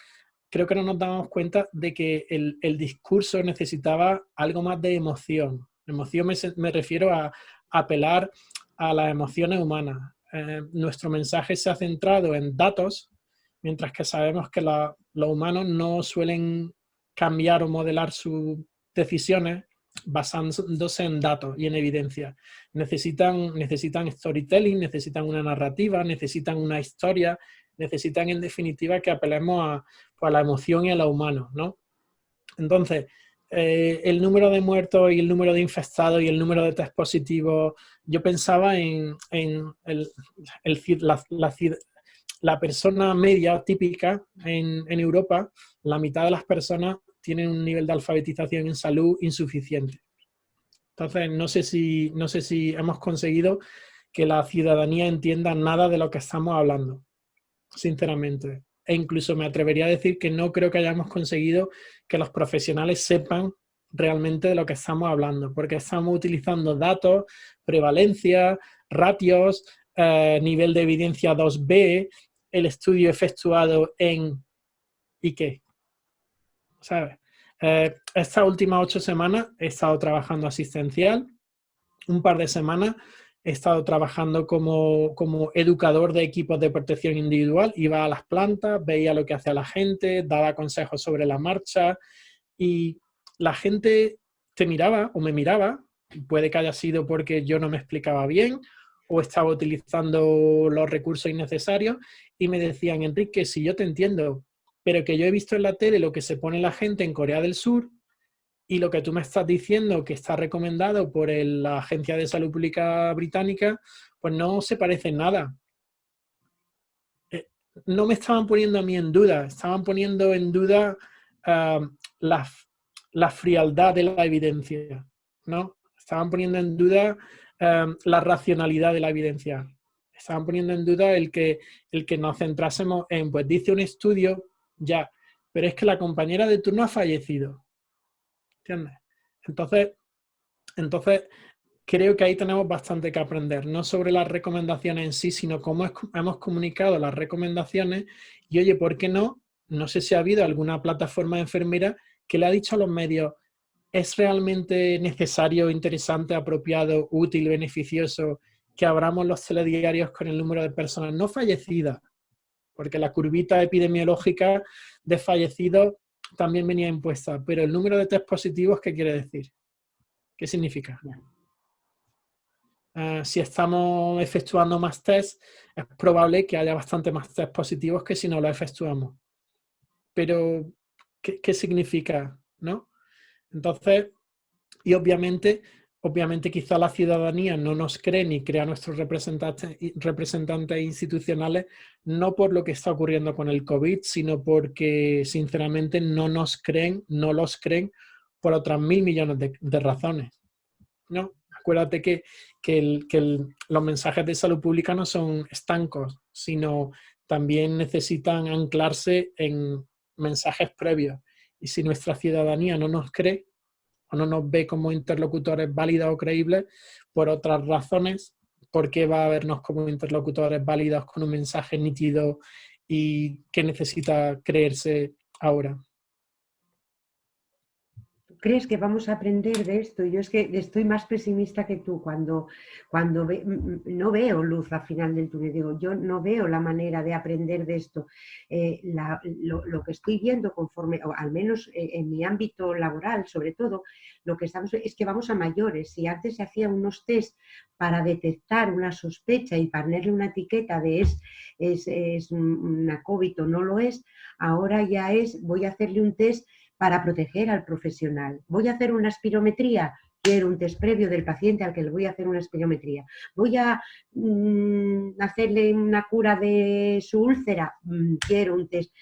creo que no nos damos cuenta de que el discurso necesitaba algo más de emoción. Emoción me refiero a apelar a las emociones humanas. Nuestro mensaje se ha centrado en datos, mientras que sabemos que los humanos no suelen cambiar o modelar sus decisiones basándose en datos y en evidencia. Necesitan storytelling, necesitan una narrativa, necesitan una historia, necesitan en definitiva que apelemos a la emoción y a lo humano, ¿no? Entonces, el número de muertos y el número de infectados y el número de test positivos, yo pensaba en la persona media típica en Europa, la mitad de las personas tienen un nivel de alfabetización en salud insuficiente. Entonces, no sé si hemos conseguido que la ciudadanía entienda nada de lo que estamos hablando, sinceramente. E incluso me atrevería a decir que no creo que hayamos conseguido que los profesionales sepan realmente de lo que estamos hablando, porque estamos utilizando datos, prevalencia, ratios, nivel de evidencia 2B, el estudio efectuado en ¿y qué? ¿Sabes? Estas últimas 8 semanas he estado trabajando asistencial, un par de semanas he estado trabajando como educador de equipos de protección individual, iba a las plantas, veía lo que hacía la gente, daba consejos sobre la marcha y la gente te miraba o me miraba, puede que haya sido porque yo no me explicaba bien o estaba utilizando los recursos innecesarios y me decían, Enrique, si yo te entiendo, pero que yo he visto en la tele lo que se pone la gente en Corea del Sur y lo que tú me estás diciendo que está recomendado por la Agencia de Salud Pública Británica, pues no se parece en nada. No me estaban poniendo a mí en duda, estaban poniendo en duda la frialdad de la evidencia, ¿no? estaban poniendo en duda la racionalidad de la evidencia. Estaban poniendo en duda el que nos centrásemos en, pues dice un estudio, ya, pero es que la compañera de turno ha fallecido. ¿Entiendes? Entonces, creo que ahí tenemos bastante que aprender, no sobre las recomendaciones en sí, sino cómo hemos comunicado las recomendaciones y, oye, ¿por qué no? No sé si ha habido alguna plataforma enfermera que le ha dicho a los medios, ¿es realmente necesario, interesante, apropiado, útil, beneficioso que abramos los telediarios con el número de personas no fallecidas? Porque la curvita epidemiológica de fallecidos también venía impuesta, pero el número de test positivos, ¿qué quiere decir? ¿Qué significa? Si estamos efectuando más test, es probable que haya bastante más test positivos que si no lo efectuamos. Pero, ¿qué significa? ¿No? Entonces, y obviamente quizá la ciudadanía no nos cree ni cree a nuestros representantes institucionales, no por lo que está ocurriendo con el COVID, sino porque sinceramente no los creen por otras 1.000 millones de razones, ¿no? Acuérdate que los mensajes de salud pública no son estancos, sino también necesitan anclarse en mensajes previos. Y si nuestra ciudadanía no nos cree o no nos ve como interlocutores válidos o creíbles, por otras razones, ¿por qué va a vernos como interlocutores válidos con un mensaje nítido y que necesita creerse ahora? ¿Crees que vamos a aprender de esto? Yo es que estoy más pesimista que tú cuando no veo luz al final del túnel. Digo, yo no veo la manera de aprender de esto. Lo que estoy viendo conforme, o al menos en mi ámbito laboral, sobre todo, lo que estamos es que vamos a mayores. Si antes se hacían unos test para detectar una sospecha y ponerle una etiqueta de es una COVID o no lo es, ahora ya voy a hacerle un test para proteger al profesional. Voy a hacer una espirometría, quiero un test previo del paciente al que le voy a hacer una espirometría. Voy a hacerle una cura de su úlcera, quiero un test.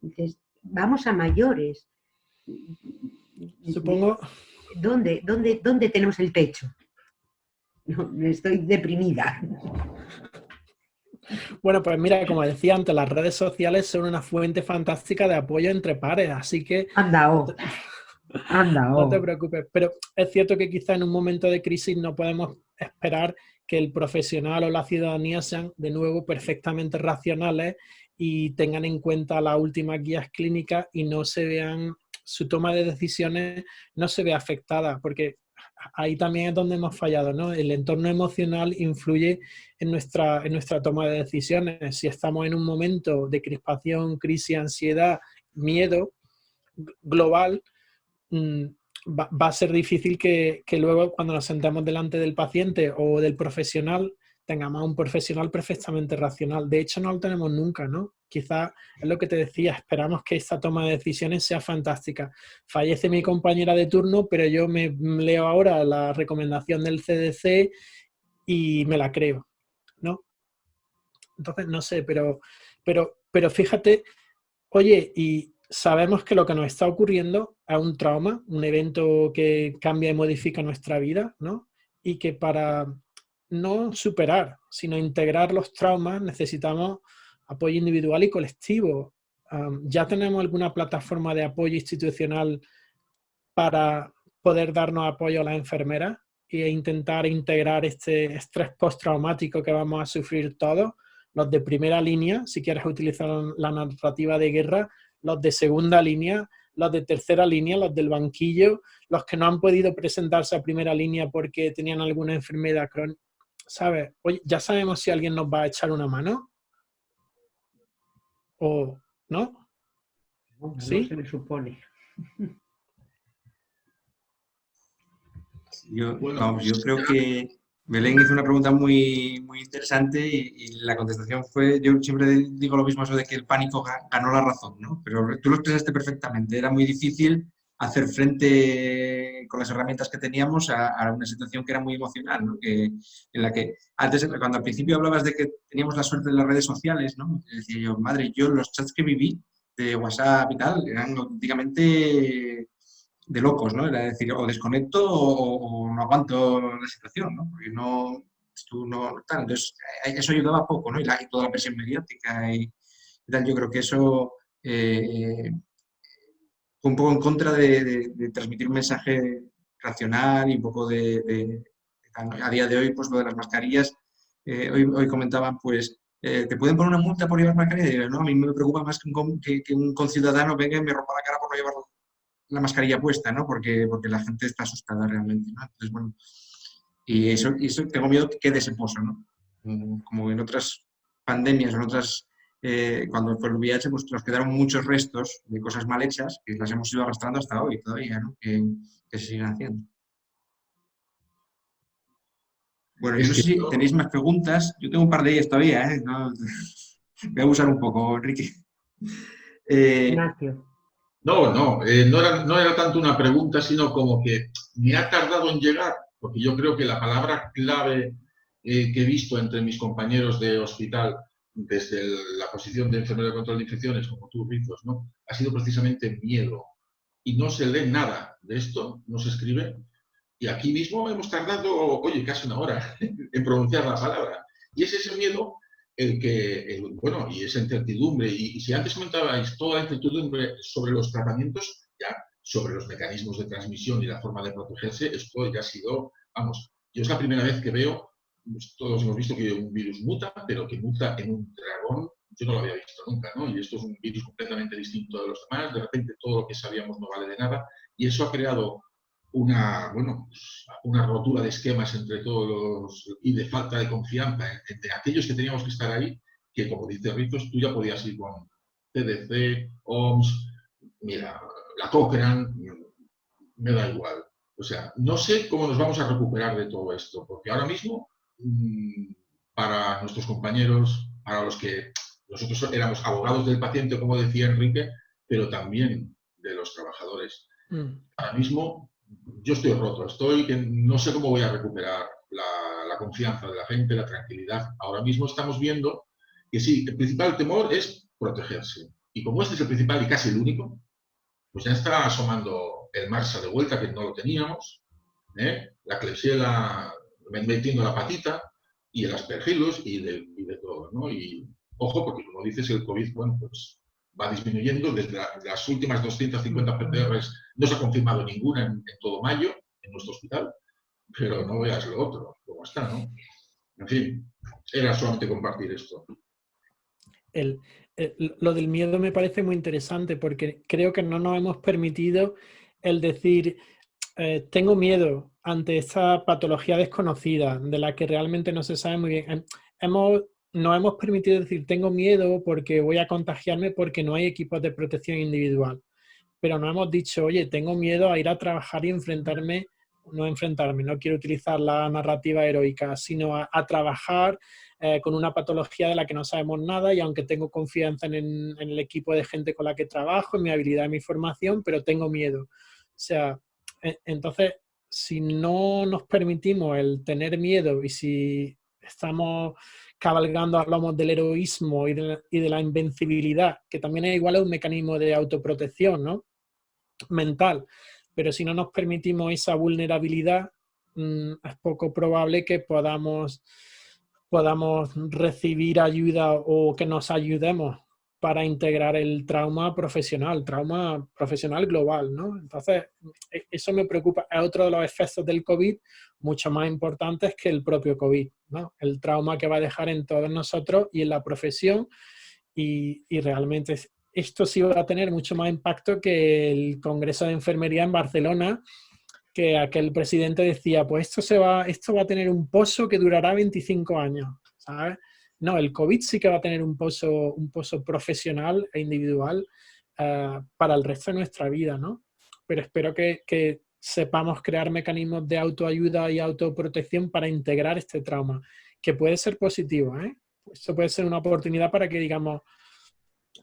Entonces, vamos a mayores. Supongo... ¿Dónde tenemos el techo? No, estoy deprimida. Bueno, pues mira, como decía antes, las redes sociales son una fuente fantástica de apoyo entre pares, así que no te preocupes. Pero es cierto que quizá en un momento de crisis no podemos esperar que el profesional o la ciudadanía sean de nuevo perfectamente racionales y tengan en cuenta las últimas guías clínicas y no se vean, su toma de decisiones no se ve afectada, porque ahí también es donde hemos fallado, ¿no? El entorno emocional influye en nuestra toma de decisiones. Si estamos en un momento de crispación, crisis, ansiedad, miedo global, va a ser difícil que luego cuando nos sentemos delante del paciente o del profesional tengamos un profesional perfectamente racional. De hecho, no lo tenemos nunca, ¿no? Quizás es lo que te decía, esperamos que esta toma de decisiones sea fantástica. Fallece mi compañera de turno, pero yo me leo ahora la recomendación del CDC y me la creo, ¿no? Entonces, no sé, pero fíjate, oye, y sabemos que lo que nos está ocurriendo es un trauma, un evento que cambia y modifica nuestra vida, ¿no? Y que para no superar, sino integrar los traumas, necesitamos apoyo individual y colectivo. ¿Ya tenemos alguna plataforma de apoyo institucional para poder darnos apoyo a las enfermeras e intentar integrar este estrés postraumático que vamos a sufrir todos? Los de primera línea, si quieres utilizar la narrativa de guerra, los de segunda línea, los de tercera línea, los del banquillo, los que no han podido presentarse a primera línea porque tenían alguna enfermedad crónica. ¿Sabes? Oye, ya sabemos si alguien nos va a echar una mano. ¿O no? ¿Sí? No se me supone. Yo creo que Belén hizo una pregunta muy, muy interesante y la contestación fue, yo siempre digo lo mismo, eso de que el pánico ganó la razón, ¿no? Pero tú lo expresaste perfectamente, era muy difícil hacer frente con las herramientas que teníamos a una situación que era muy emocional, ¿no? En la que antes, cuando al principio hablabas de que teníamos la suerte de las redes sociales, ¿no? Decía yo, madre, yo los chats que viví de WhatsApp y tal eran auténticamente de locos, ¿no? Era decir, o desconecto o no aguanto la situación, ¿no? Porque no, tú no, tal. Entonces, eso ayudaba poco, ¿no? Y toda la presión mediática y tal. Yo creo que eso fue un poco en contra de transmitir un mensaje racional y un poco a día de hoy, pues lo de las mascarillas, hoy comentaban, pues, ¿te pueden poner una multa por llevar mascarilla? Y yo, no, a mí me preocupa más que un conciudadano venga y me rompa la cara por no llevar la mascarilla puesta, ¿no? Porque la gente está asustada realmente, ¿no? Entonces, bueno, y eso tengo miedo que quede ese pozo, ¿no? Como en otras pandemias o en otras, cuando fue el VIH, pues nos quedaron muchos restos de cosas mal hechas que las hemos ido arrastrando hasta hoy todavía, ¿no? Que se siguen haciendo. Bueno, yo Es no que sé si tenéis más preguntas. Yo tengo un par de ellas todavía, ¿eh? No, voy a abusar un poco, Enrique. Ignacio. no era tanto una pregunta, sino como que me ha tardado en llegar, porque yo creo que la palabra clave que he visto entre mis compañeros de hospital, desde la posición de enfermero de control de infecciones, como tú, Rizos, ¿no? Ha sido precisamente miedo. Y no se lee nada de esto, no se escribe. Y aquí mismo hemos tardado, oye, casi una hora en pronunciar la palabra. Y es ese miedo bueno, y esa incertidumbre. Y si antes comentabais toda la incertidumbre sobre los tratamientos, ya sobre los mecanismos de transmisión y la forma de protegerse, esto ya ha sido, vamos, yo es la primera vez que veo, pues, todos hemos visto que un virus muta, pero que muta en un dragón, yo no lo había visto nunca, ¿no? Y esto es un virus completamente distinto de los demás, de repente todo lo que sabíamos no vale de nada, y eso ha creado bueno, una rotura de esquemas entre todos y de falta de confianza entre aquellos que teníamos que estar ahí, que como dice Rizos, tú ya podías ir con CDC, OMS, mira, la Cochrane, me da igual. O sea, no sé cómo nos vamos a recuperar de todo esto, porque ahora mismo, para nuestros compañeros, para los que nosotros éramos abogados del paciente, como decía Enrique, pero también de los trabajadores. Ahora mismo yo estoy roto, que no sé cómo voy a recuperar la confianza de la gente, la tranquilidad. Ahora mismo estamos viendo que sí, el principal temor es protegerse. Y como este es el principal y casi el único, pues ya está asomando el Marsa de vuelta, que no lo teníamos, la Klebsiella metiendo la patita, y el Aspergillus y de todo, ¿no? Y ojo, porque como dices, el COVID, bueno, pues va disminuyendo. Desde las últimas 250 PCRs no se ha confirmado ninguna en todo mayo en nuestro hospital, pero no veas lo otro, cómo está, ¿no? En fin, era solamente compartir esto. Lo del miedo me parece muy interesante porque creo que no nos hemos permitido el decir tengo miedo ante esta patología desconocida de la que realmente no se sabe muy bien. Nos hemos permitido decir tengo miedo porque voy a contagiarme porque no hay equipos de protección individual. Pero no hemos dicho, oye, tengo miedo a ir a trabajar y no quiero utilizar la narrativa heroica, sino a trabajar con una patología de la que no sabemos nada y aunque tengo confianza en el equipo de gente con la que trabajo, en mi habilidad, en mi formación, pero tengo miedo. O sea, entonces, si no nos permitimos el tener miedo y si estamos cabalgando a lomos del heroísmo y de la invencibilidad, que también es igual a un mecanismo de autoprotección, ¿no? Mental, pero si no nos permitimos esa vulnerabilidad, es poco probable que podamos recibir ayuda o que nos ayudemos para integrar el trauma profesional global, ¿no? Entonces, eso me preocupa. Es otro de los efectos del COVID mucho más importantes que el propio COVID, ¿no? El trauma que va a dejar en todos nosotros y en la profesión y realmente esto sí va a tener mucho más impacto que el Congreso de Enfermería en Barcelona, que aquel presidente decía, pues esto va a tener un pozo que durará 25 años, ¿sabes? No, el COVID sí que va a tener un pozo profesional e individual para el resto de nuestra vida, ¿no? Pero espero que sepamos crear mecanismos de autoayuda y autoprotección para integrar este trauma, que puede ser positivo, ¿eh? Esto puede ser una oportunidad para que, digamos,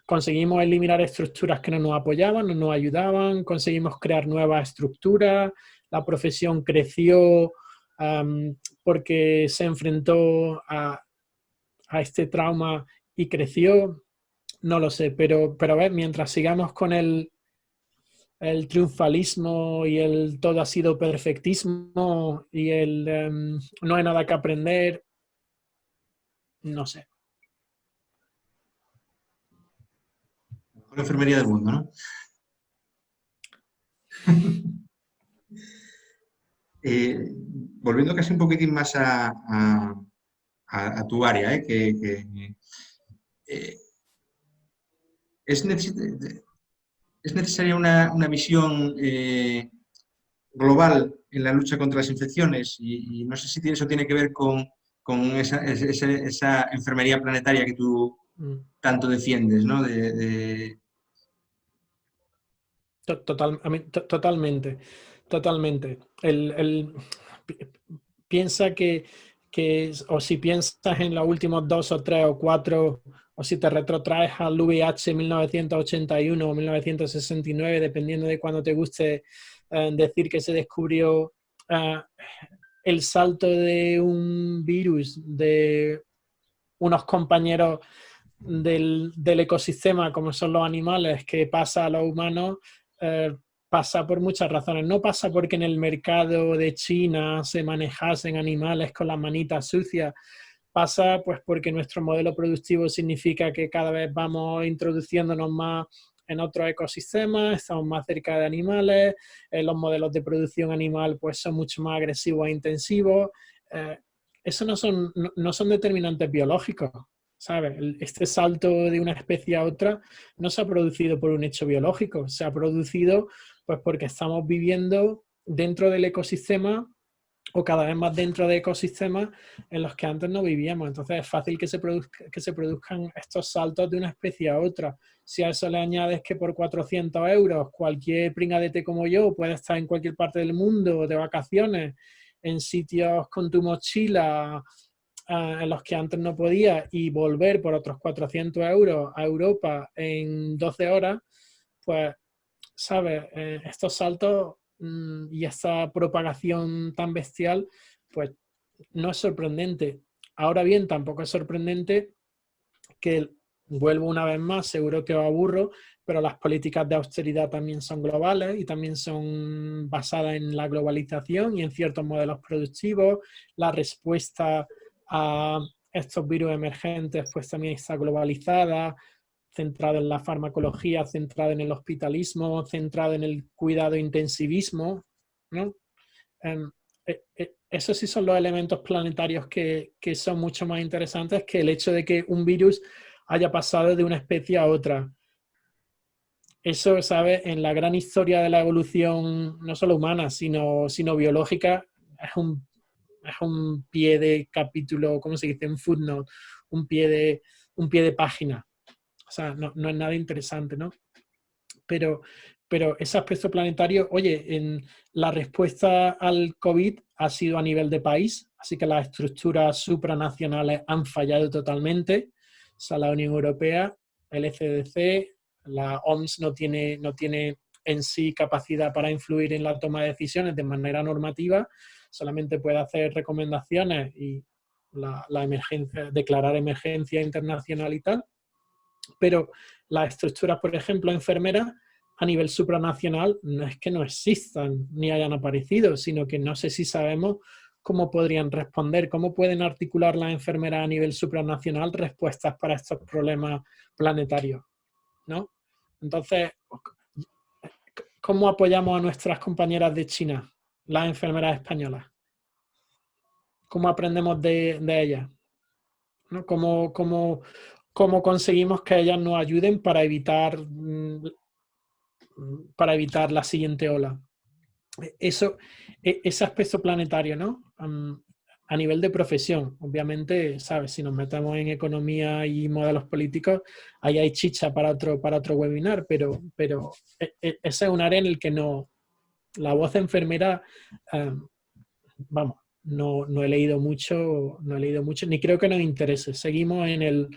conseguimos eliminar estructuras que no nos apoyaban, no nos ayudaban, conseguimos crear nuevas estructuras, la profesión creció porque se enfrentó a este trauma y creció, no lo sé, pero a ver, mientras sigamos con el triunfalismo y el todo ha sido perfectismo y el no hay nada que aprender. No sé. La enfermería del mundo, ¿no? Volviendo casi un poquitín más a tu área, es necesaria una visión global en la lucha contra las infecciones y no sé si eso tiene que ver con esa enfermería planetaria que tú tanto defiendes, ¿no? Totalmente, totalmente. Piensa que, o si piensas en los últimos 2 o 3 o 4, o si te retrotraes al VIH 1981 o 1969, dependiendo de cuándo te guste decir que se descubrió el salto de un virus de unos compañeros del ecosistema, como son los animales, que pasa a los humanos, pasa por muchas razones. No pasa porque en el mercado de China se manejasen animales con las manitas sucias. Pasa pues porque nuestro modelo productivo significa que cada vez vamos introduciéndonos más en otros ecosistemas, estamos más cerca de animales, los modelos de producción animal pues son mucho más agresivos e intensivos. Eso no son determinantes biológicos, ¿sabes? Este salto de una especie a otra no se ha producido por un hecho biológico, se ha producido pues porque estamos viviendo dentro del ecosistema o cada vez más dentro de ecosistemas en los que antes no vivíamos. Entonces es fácil que se produzcan estos saltos de una especie a otra. Si a eso le añades que por 400 euros cualquier pringadete como yo puede estar en cualquier parte del mundo de vacaciones, en sitios con tu mochila en los que antes no podía y volver por otros 400 euros a Europa en 12 horas, pues, ¿sabes? Estos saltos y esta propagación tan bestial, pues no es sorprendente. Ahora bien, tampoco es sorprendente que, vuelvo una vez más, seguro que os aburro, pero las políticas de austeridad también son globales y también son basadas en la globalización y en ciertos modelos productivos. La respuesta a estos virus emergentes pues también está globalizada, centrada en la farmacología, centrada en el hospitalismo, centrada en el cuidado intensivismo, ¿no? Esos sí son los elementos planetarios que son mucho más interesantes que el hecho de que un virus haya pasado de una especie a otra. Eso, ¿sabes? En la gran historia de la evolución, no solo humana, sino biológica, es un pie de capítulo, ¿cómo se dice? Un footnote, un pie de página. O sea, no es nada interesante, ¿no? Pero ese aspecto planetario, oye, en la respuesta al COVID ha sido a nivel de país, así que las estructuras supranacionales han fallado totalmente. O sea, la Unión Europea, el ECDC, la OMS no tiene en sí capacidad para influir en la toma de decisiones de manera normativa, solamente puede hacer recomendaciones y la emergencia, declarar emergencia internacional y tal. Pero las estructuras, por ejemplo, enfermeras, a nivel supranacional, no es que no existan ni hayan aparecido, sino que no sé si sabemos cómo podrían responder, cómo pueden articular las enfermeras a nivel supranacional respuestas para estos problemas planetarios, ¿no? Entonces, ¿cómo apoyamos a nuestras compañeras de China, las enfermeras españolas? ¿Cómo aprendemos de ellas? ¿No? ¿Cómo conseguimos que ellas nos ayuden para evitar la siguiente ola? Ese aspecto planetario, ¿no? A nivel de profesión, obviamente, ¿sabes? Si nos metemos en economía y modelos políticos, ahí hay chicha para otro webinar, pero ese es un área en el que la voz enfermera, vamos, no he leído mucho, ni creo que nos interese. Seguimos en el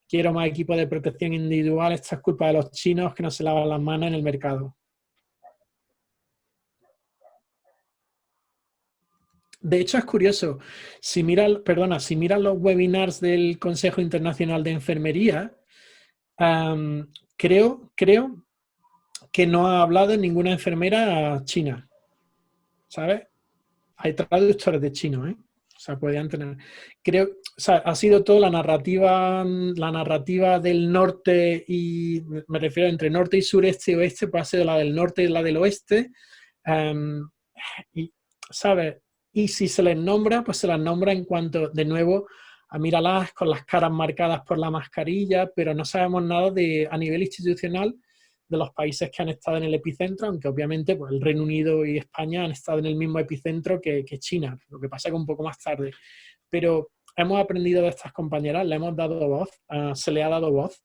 quiero más equipos de protección individual, esto es culpa de los chinos que no se lavan las manos en el mercado. De hecho, es curioso, si miras los webinars del Consejo Internacional de Enfermería, creo que no ha hablado ninguna enfermera china, ¿sabes? Hay traductores de chino, ¿eh? O sea, podían tener... Creo, o sea, ha sido toda la narrativa del norte y... Me refiero entre norte y sureste y oeste, pues ha sido la del norte y la del oeste. Y, ¿sabes? Y si se les nombra, pues se las nombra en cuanto, de nuevo, a míralas con las caras marcadas por la mascarilla, pero no sabemos nada de, a nivel institucional, de los países que han estado en el epicentro, aunque obviamente pues, el Reino Unido y España han estado en el mismo epicentro que China, lo que pasa que un poco más tarde. Pero hemos aprendido de estas compañeras, le hemos dado voz, se le ha dado voz,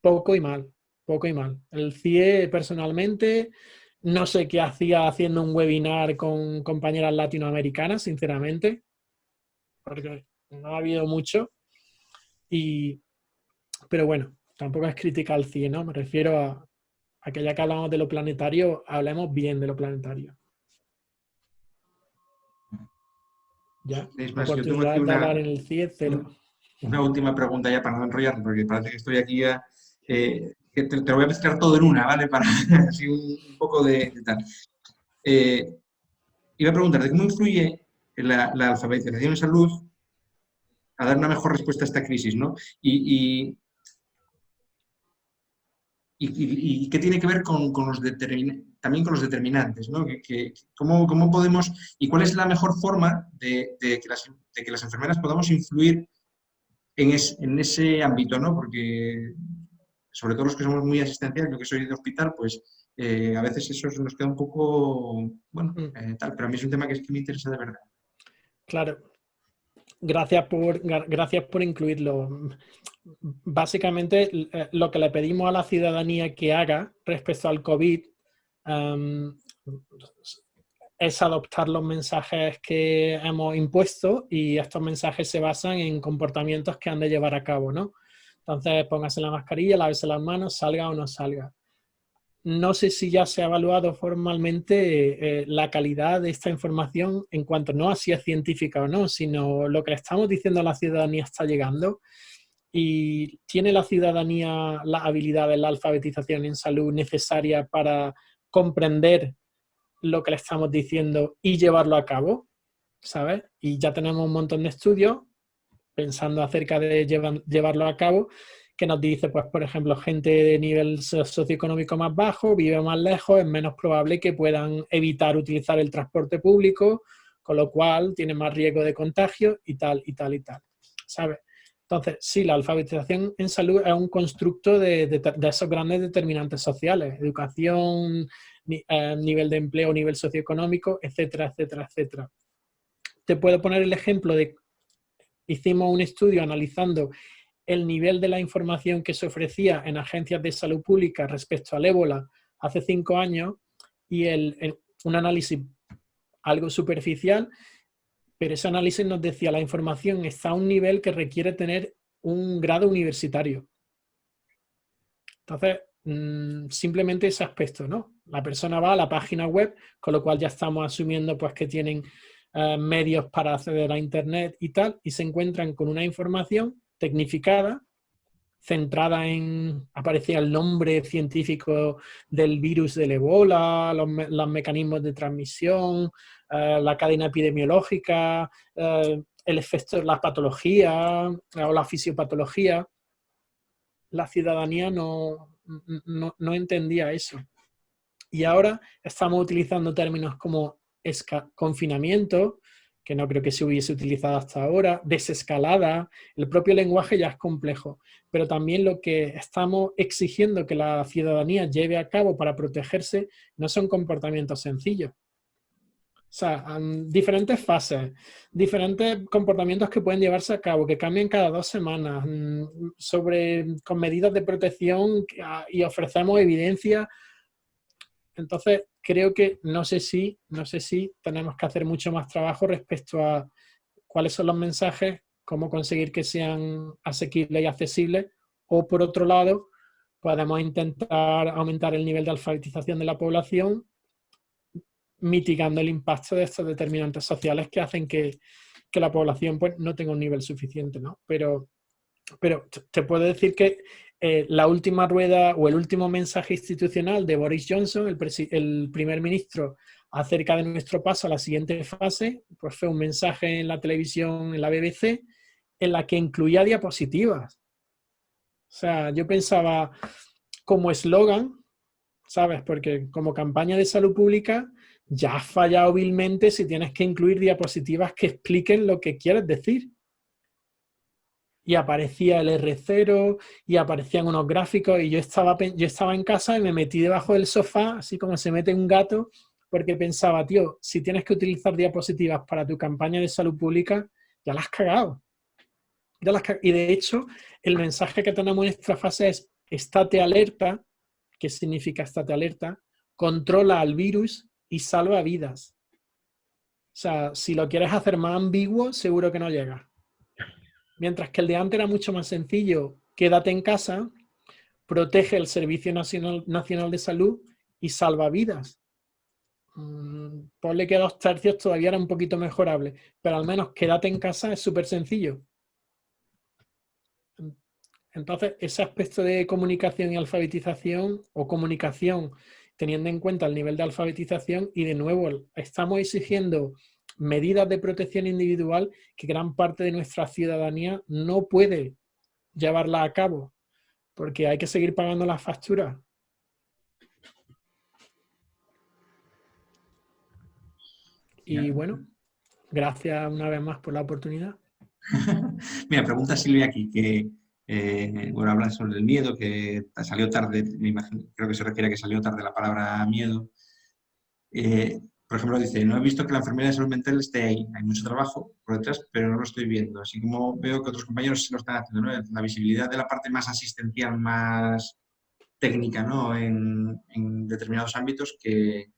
poco y mal, poco y mal. El CIE personalmente, no sé qué hacía haciendo un webinar con compañeras latinoamericanas, sinceramente, porque no ha habido mucho. Pero bueno, tampoco es crítica al CIE, ¿no? Me refiero a que ya que hablamos de lo planetario, hablemos bien de lo planetario. Ya, oportunidad de hablar en el CIE, cero. Una última pregunta ya para no enrollarme, porque parece que estoy aquí ya... que te lo voy a mezclar todo en una, ¿vale? Para así un poco de tal. Iba a preguntarte, ¿cómo influye la alfabetización en salud a dar una mejor respuesta a esta crisis, ¿no? Y qué tiene que ver con los también con los determinantes, ¿no? ¿Cómo podemos y cuál es la mejor forma de que las enfermeras podamos influir en ese ámbito, ¿no? Porque sobre todo los que somos muy asistenciales, yo que soy de hospital, pues a veces eso nos queda un poco, bueno, tal, pero a mí es un tema que es que me interesa de verdad. Claro. Gracias por incluirlo. Básicamente, lo que le pedimos a la ciudadanía que haga respecto al COVID es adoptar los mensajes que hemos impuesto y estos mensajes se basan en comportamientos que han de llevar a cabo, ¿no? Entonces, póngase la mascarilla, lávese las manos, salga o no salga. No sé si ya se ha evaluado formalmente la calidad de esta información en cuanto no a si es científica o no, sino lo que le estamos diciendo a la ciudadanía está llegando y tiene la ciudadanía las habilidades, la alfabetización en salud necesaria para comprender lo que le estamos diciendo y llevarlo a cabo, ¿sabes? Y ya tenemos un montón de estudios pensando acerca de llevarlo a cabo, que nos dice, pues, por ejemplo, gente de nivel socioeconómico más bajo, vive más lejos, es menos probable que puedan evitar utilizar el transporte público, con lo cual tiene más riesgo de contagio y tal, y tal, y tal, ¿sabes? Entonces, sí, la alfabetización en salud es un constructo de esos grandes determinantes sociales, educación, nivel de empleo, nivel socioeconómico, etcétera, etcétera, etcétera. Te puedo poner el ejemplo de, hicimos un estudio analizando el nivel de la información que se ofrecía en agencias de salud pública respecto al ébola hace 5 años y un análisis algo superficial, pero ese análisis nos decía la información está a un nivel que requiere tener un grado universitario. Entonces, simplemente ese aspecto, ¿no? La persona va a la página web, con lo cual ya estamos asumiendo pues, que tienen medios para acceder a Internet y tal, y se encuentran con una información tecnificada, centrada en, aparecía el nombre científico del virus del ébola, los mecanismos de transmisión, la cadena epidemiológica, el efecto, la patología o la fisiopatología. La ciudadanía no entendía eso. Y ahora estamos utilizando términos como confinamiento, que no creo que se hubiese utilizado hasta ahora, desescalada. El propio lenguaje ya es complejo, pero también lo que estamos exigiendo que la ciudadanía lleve a cabo para protegerse no son comportamientos sencillos. O sea, diferentes fases, diferentes comportamientos que pueden llevarse a cabo, que cambian cada 2 semanas, con medidas de protección y ofrecemos evidencia. Entonces, creo que no sé si tenemos que hacer mucho más trabajo respecto a cuáles son los mensajes, cómo conseguir que sean asequibles y accesibles, o por otro lado, podemos intentar aumentar el nivel de alfabetización de la población, mitigando el impacto de estos determinantes sociales que hacen que la población pues, no tenga un nivel suficiente, ¿no? Pero te puedo decir que la última rueda o el último mensaje institucional de Boris Johnson, el primer ministro, acerca de nuestro paso a la siguiente fase, pues fue un mensaje en la televisión, en la BBC, en la que incluía diapositivas. O sea, yo pensaba como eslogan, ¿sabes? Porque como campaña de salud pública ya has fallado vilmente si tienes que incluir diapositivas que expliquen lo que quieres decir. Y aparecía el R0 y aparecían unos gráficos y yo estaba en casa y me metí debajo del sofá, así como se mete un gato, porque pensaba, tío, si tienes que utilizar diapositivas para tu campaña de salud pública, ya la has cagado. Y de hecho, el mensaje que tenemos en esta fase es estate alerta. ¿Qué significa estate alerta? Controla al virus y salva vidas. O sea, si lo quieres hacer más ambiguo, seguro que no llega. Mientras que el de antes era mucho más sencillo. Quédate en casa, protege el Servicio Nacional de Salud y salva vidas. Ponle que 2/3 todavía era un poquito mejorable, pero al menos quédate en casa es súper sencillo. Entonces, ese aspecto de comunicación y alfabetización, o comunicación teniendo en cuenta el nivel de alfabetización, y de nuevo estamos exigiendo medidas de protección individual que gran parte de nuestra ciudadanía no puede llevarla a cabo, porque hay que seguir pagando las facturas. Y bueno, gracias una vez más por la oportunidad. Mira, pregunta Silvia aquí, que bueno, habla sobre el miedo, que salió tarde, me imagino, creo que se refiere a que salió tarde la palabra miedo. Por ejemplo, dice, no he visto que la enfermera de salud mental esté ahí. Hay mucho trabajo por detrás, pero no lo estoy viendo. Así como veo que otros compañeros sí lo están haciendo, ¿no? La visibilidad de la parte más asistencial, más técnica, ¿no? En determinados ámbitos que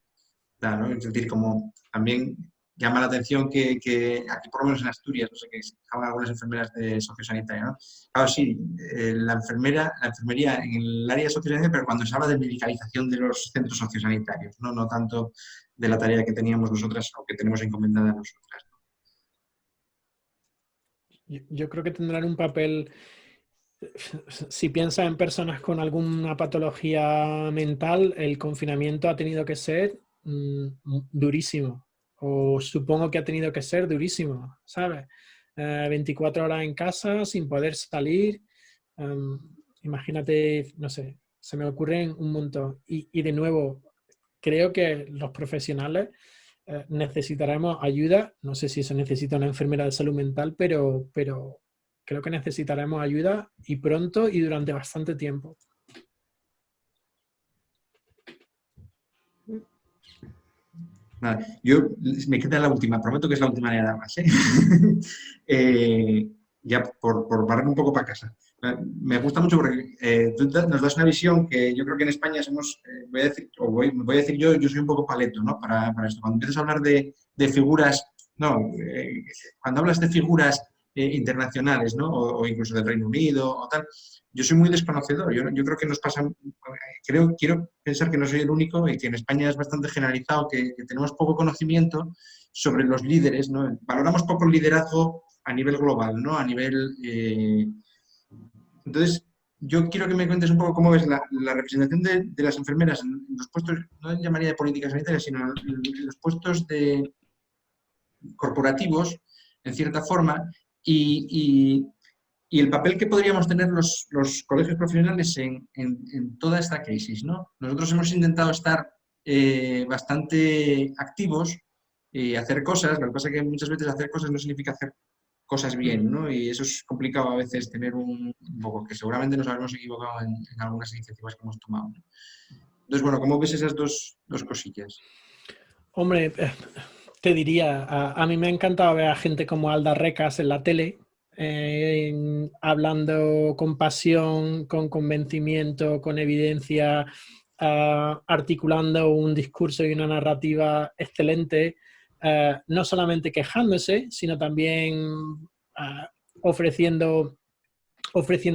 da, ¿no? Es decir, como también llama la atención que aquí, por lo menos en Asturias, no sé, que se trabajan algunas enfermeras de sociosanitaria, ¿no? Claro, sí, la enfermería en el área de sociosanitaria, pero cuando se habla de medicalización de los centros sociosanitarios, ¿no? No tanto de la tarea que teníamos nosotras o que tenemos encomendada a nosotras, ¿no? Yo creo que tendrán un papel, si piensas en personas con alguna patología mental, el confinamiento ha tenido que ser durísimo. O supongo que ha tenido que ser durísimo, ¿sabes? 24 horas en casa sin poder salir. Imagínate, no sé, se me ocurren un montón. Y de nuevo, creo que los profesionales necesitaremos ayuda. No sé si se necesita una enfermera de salud mental, pero creo que necesitaremos ayuda, y pronto y durante bastante tiempo. Nada, yo me queda la última, prometo que es la última de nada más, ¿eh? Ya por barrer un poco para casa. Me gusta mucho porque tú nos das una visión que yo creo que en España somos, voy a decir yo soy un poco paleto, ¿no? Para esto. Cuando empiezas a hablar de figuras, no, cuando hablas de figuras internacionales, ¿no? O incluso del Reino Unido o tal, yo soy muy desconocedor. Yo creo que nos pasa, quiero pensar que no soy el único y que en España es bastante generalizado, que tenemos poco conocimiento sobre los líderes, ¿no? Valoramos poco el liderazgo a nivel global, ¿no? A nivel... Entonces, yo quiero que me cuentes un poco cómo ves la representación de las enfermeras en los puestos, no llamaría de política sanitaria, sino en los puestos corporativos, en cierta forma, y el papel que podríamos tener los colegios profesionales en toda esta crisis, ¿no? Nosotros hemos intentado estar bastante activos y hacer cosas. Lo que pasa es que muchas veces hacer cosas no significa hacer cosas bien, ¿no? Y eso es complicado a veces, tener un poco, que seguramente nos habremos equivocado en algunas iniciativas que hemos tomado, ¿no? Entonces, bueno, ¿cómo ves esas dos cosillas? Hombre, te diría, a mí me ha encantado ver a gente como Alda Recas en la tele, hablando con pasión, con convencimiento, con evidencia, articulando un discurso y una narrativa excelente, no solamente quejándose, sino también ofreciendo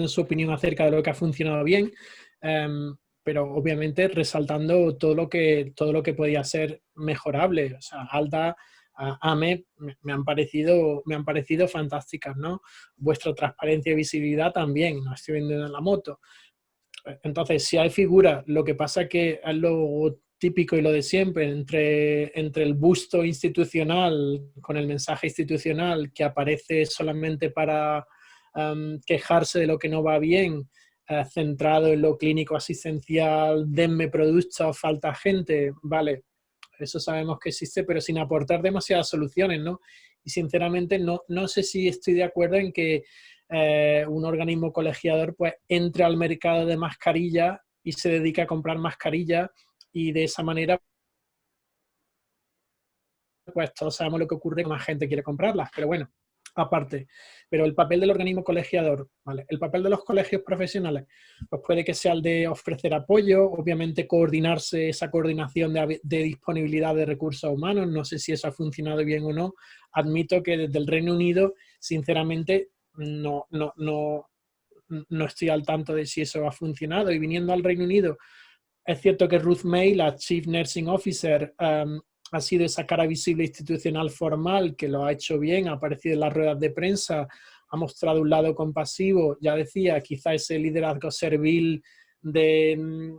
su opinión acerca de lo que ha funcionado bien, pero obviamente resaltando todo lo que podía ser mejorable. O sea, Alda, AME me han parecido fantásticas, ¿no? Vuestra transparencia y visibilidad también, no estoy vendiendo la moto, Entonces, si hay figuras, lo que pasa es que es lo típico y lo de siempre, entre el busto institucional, con el mensaje institucional que aparece solamente para quejarse de lo que no va bien, centrado en lo clínico asistencial, denme productos, falta gente, vale, eso sabemos que existe, pero sin aportar demasiadas soluciones, ¿no? Y sinceramente no sé si estoy de acuerdo en que un organismo colegiador pues entre al mercado de mascarillas y se dedica a comprar mascarillas y de esa manera pues todos sabemos lo que ocurre, más gente quiere comprarlas, pero bueno, aparte. Pero el papel del organismo colegiador, ¿vale? El papel de los colegios profesionales, pues puede que sea el de ofrecer apoyo, obviamente coordinarse, esa coordinación de disponibilidad de recursos humanos, no sé si eso ha funcionado bien o no. Admito que desde el Reino Unido, sinceramente, no estoy al tanto de si eso ha funcionado. Y viniendo al Reino Unido, es cierto que Ruth May, la Chief Nursing Officer, ha sido esa cara visible institucional formal que lo ha hecho bien, ha aparecido en las ruedas de prensa, ha mostrado un lado compasivo, ya decía, quizá ese liderazgo servil de